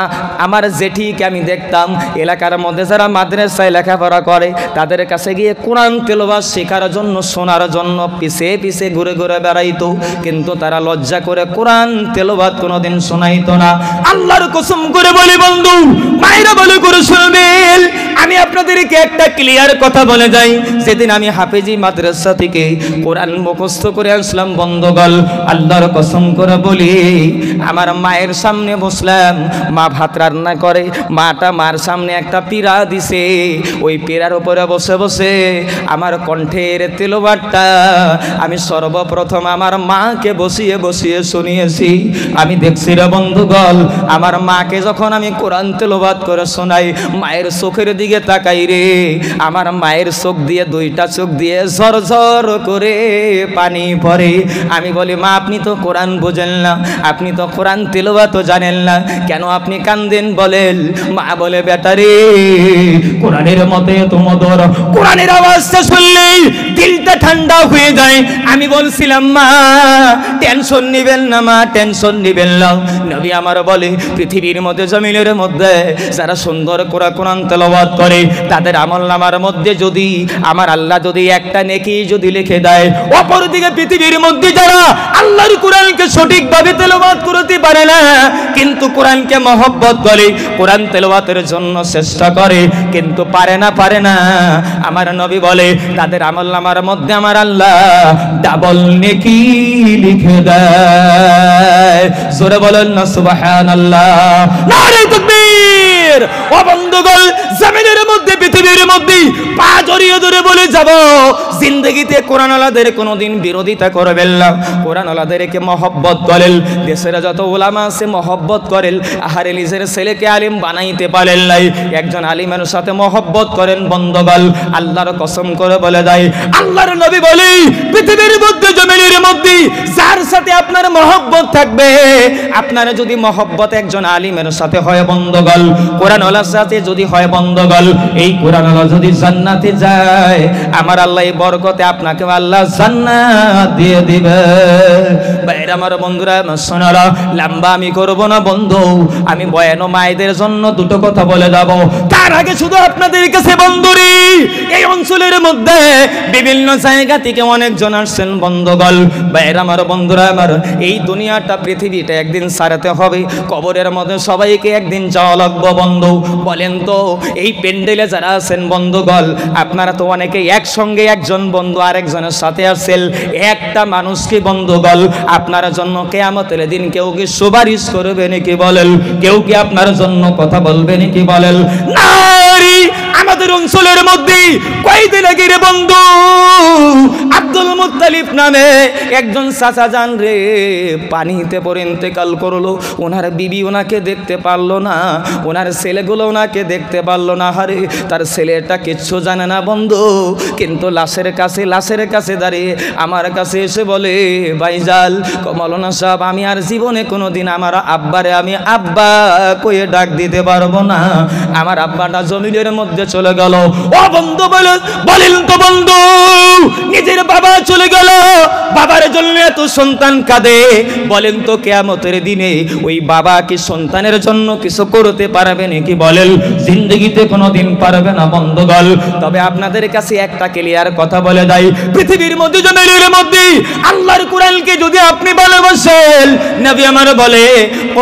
আমার জেঠিকে আমি দেখতাম এলাকার মধ্যে যারা মাদ্রাসায় লেখাপড়া করে তাদের কাছে গিয়ে কোরআন তেলাওয়াত শেখার জন্য শোনার জন্য পিছে পিছে ঘুরে ঘুরে বেড়াইতো, কিন্তু তারা লজ্জা করে কোরআন তেলাওয়াত কোনোদিন শোনাইতো না। আল্লাহর কসম করে বলি বন্ধু, মায়েরা বলে করে শুনবেন, আমি আপনাদেরকে একটা ক্লিয়ার কথা বলে যাই, যেদিন আমি হাফেজি মাদ্রাসা থেকে কোরআন মুখস্থ করে আসলাম বন্ধগল, আল্লাহর কসম করে বলি আমার মায়ের সামনে বসলাম, মা ভাত রান্না করে, মাটা মার সামনে একটা পিড়া দিছে, ওই পিড়ার উপরে বসে বসে আমার কণ্ঠের তেলাওয়াতটা আমি সর্বপ্রথম আমার মাকে বসিয়ে বসিয়ে শুনিয়েছি। আমি দেখছি রে বন্ধুগল, আমার মাকে যখন আমি কোরআন তেলাওয়াত করে শোনাই, মায়ের চোখের দিকে তাকাই রে, আমার মায়ের চোখ দিয়ে দুইটা চোখ দিয়ে ঝরঝর করে পানি পড়ে। আমি বলি মা আপনি তো কোরআন বোঝেন না, আপনি তো কোরআন তেলাওয়াত জানেন না, কেন আপনি কান্দেন বলেন? মা বলে বেটা রে, কোরআনের মতে তো মধুর, কোরআনের আওয়াজটা শুনলেই দিলটা ঠান্ডা হয়ে যায়। আমি বলছিলাম মা টেনশন নিবেন না, মা টেনশন নিবেন না। নবী আমার বলে পৃথিবীর মধ্যে জমিনের মধ্যে যারা সুন্দর করে কোরআন তেলাওয়াত করে তাদের আমলনামার মধ্যে যদি আমার আল্লাহ যদি একটা নেকি যদি লিখে দেয়, অপরদিকে পৃথিবীর মধ্যে যারা আল্লাহর কোরআনকে সঠিকভাবে তেলাওয়াত করতে পারে না কিন্তু কোরআনকে মহব্বত করে, কোরআন তেলাওয়াতের জন্য চেষ্টা করে কিন্তু পারে না, আমার নবী বলে তাদের আমলনামার মধ্যে আমার আল্লাহ ডাবল নেকি লিখে দেয়। জোরে বলেন না সুবহানাল্লাহ, নারে তাকবীর। ও বন্ধুগণ, জমিনের মধ্যে পৃথিবীর মধ্যে পা জড়িয়ে ধরে বলে যাব, জিন্দগিতে কোরআনওয়ালাদের কোনোদিন বিরোধিতা করবেন না, কোরআনওয়ালাদেরকে মহব্বত করেন। দেশের যত উলামা আছে মহব্বত করেন, আহারে নিজের ছেলেকে আলিম বানাইতে পারেন নাই, একজন আলিমের সাথে মহব্বত করেন বন্ধুগণ। আল্লাহর কসম করে বলে দেয়, আল্লাহর নবী বলে পৃথিবীর মধ্যে জমিনের মধ্যে যার সাথে আপনার মহব্বত থাকবে, আপনার যদি মহব্বত একজন আলিমের সাথে হয় বন্ধুগণ, কোরআনওয়ালার সাথে যদি হয় বন্ধুগণ, এই কোরআনওয়ালা যদি জান্নাতে যায় আমার আল্লাহ এই বরকতে আপনাকে আল্লাহ জান্নাত দিয়ে দিবে। বাইরে আমার বন্ধুরা শোনারা, লম্বা আমি করব না বন্ধু, আমি বয়ান ও মায়েদের জন্য দুটো কথা বলে যাব। তার আগে শুধু আপনাদের কাছে বন্ধুরি, এই অঞ্চলের মধ্যে বিভিন্ন জায়গা থেকে অনেকজন আসছেন বন্ধুগণ। বাইরে আমার বন্ধুরা আমার, এই দুনিয়াটা পৃথিবীটা একদিন ছাড়তে হবে, কবরের মধ্যে সবাইকে একদিন যাওয়া লাগবে বন্ধু। বলেন তো এই পেন্ডেলে যারা আছেন বন্ধুগণ, আপনারা তো অনেকে একসঙ্গে একজন বন্ধু আরেকজনের সাথে আছেন, একটা মানুষকে বন্ধুগণ আপনার জন্য কিয়ামতের দিন কেউ কি সুপারিশ করবে নাকি বলেন? কেউ কি আপনার জন্য কথা বলবে নাকি বলেন? নারী আমাদের অঞ্চলের মধ্যে কয়দিন আগে রে বন্ধু আব্দুল মুত্তালিব নামে একজন চাচা জান রে পানিতে পড়ে ইন্তেকাল করলো। ওনার বিবি ওনাকে দেখতে পারলো না, ওনার ছেলেগুলো ওনাকে দেখতে পারলো না। হারে তার ছেলেটা কিচ্ছু জানে না বন্ধু, কিন্তু লাশের কাছে দাঁড়িয়ে আমার কাছে এসে বলে, ভাইজাল মৌলানা সাহেব আমি আর জীবনে কোনোদিন আমার আব্বারে আমি আব্বা কয়ে ডাক দিতে পারবো না, আমার আব্বাটা জমিনের মধ্যে চলে গেল। ও বন্ধু বলেন তো বন্ধু, নিজের বাবা চলে গেল, বাবার জন্য এত সন্তান কাঁদে, বলেন তো কিয়ামতের দিনে ওই বাবা কি সন্তানের জন্য কিছু করতে পারবে নাকি বলেন? জিন্দগিতে কোনোদিন পারবে না বন্ধুগণ। তবে আপনাদের কাছে একটা ক্লিয়ার কথা বলে দেয়, পৃথিবীর মধ্যে জমিনের মধ্যে আল্লাহর কোরআনকে যদি আপনি ভালোবাসেন, নবী আমার বলে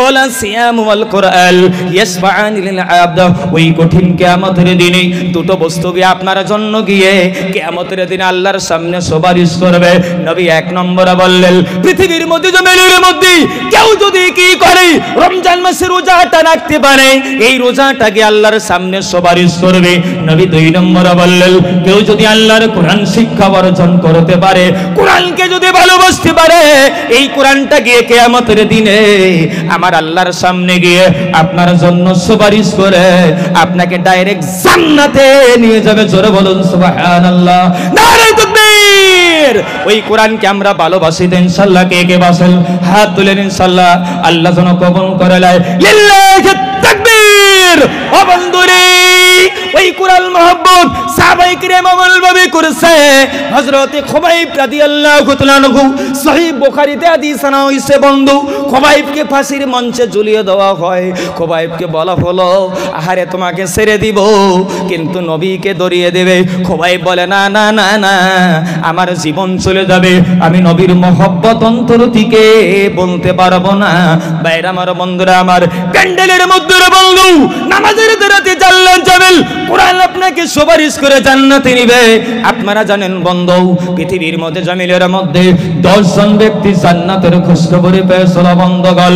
ওলা সিয়াম ওয়াল কোরআন ইয়াসফাআনি লিল আবদ, ওই কঠিন কিয়ামতের দিন দিনে দুটো বস্তু গিয়ে আপনার জন্য গিয়ে কিয়ামতের দিনে আল্লাহর সামনে সুপারিশ করবে। নবী এক নম্বরে বললেন, পৃথিবীর মধ্যে জমিনের মধ্যে কেউ যদি কি করে রমজান মাসে রোজাটা রাখতে পারে, এই রোজাটাকে আল্লাহর সামনে সুপারিশ করবে। নবী দুই নম্বরে বললেন, কেউ যদি আল্লাহর কোরআন শিক্ষা অর্জন করতে পারে, কোরআনকে যদি ভালোবাসতে পারে, এই কোরআনটা গিয়ে কিয়ামতের দিনে আমার আল্লাহর সামনে গিয়ে আপনার জন্য সুপারিশ করে আপনাকে ডাইরেক্ট জান্নাতে নিয়ে যাবে। জোরে বলুন সুবহানাল্লাহ, নারে তাকবীর। ওই কোরআনকে আমরা ভালোবাসি তো ইনশাআল্লাহ কে কে বাসেন হাত তুলেন ইনশাআল্লাহ, আল্লাহ যেন কবুল করে নেয়। লিল্লাহি তাকবীর। ও বন্ধুরে, ওই কোরআন মহব্বত সাহাবায়ে কিরাম আমলভাবে করেছে। হযরতে খুবাইব রাদিয়াল্লাহু তাআলা আনহু সহিহ বুখারীতে হাদিস আনা হইছে বন্ধু, খুবাইবকে ফাঁসির মঞ্চে ঝুলিয়ে দেওয়া হয়। খুবাইবকে বলা হলো, আহারে তোমাকে ছেড়ে দিব কিন্তু নবীকে দরিয়ে দেবে। খুবাইব বলে, না না না না, আমার জীবন চলে যাবে, আমি নবীর মহব্বত অন্তর থেকে বলতে পারবো না। বাইরে আমার বন্ধুরা, আমার প্যান্ডেলের মধ্যে বন্ধু নামাজের দ্বারাতে জান্নাত যাবেন, কোরআন আপনাকে সুপারিশ করে জান্নাতে নিবে। আপনারা জানেন বন্ধু, পৃথিবীর মধ্যে জমিনের মধ্যে 10 জন ব্যক্তি জান্নাতের খুশখবরি পেয়েছিল বন্ধুগণ।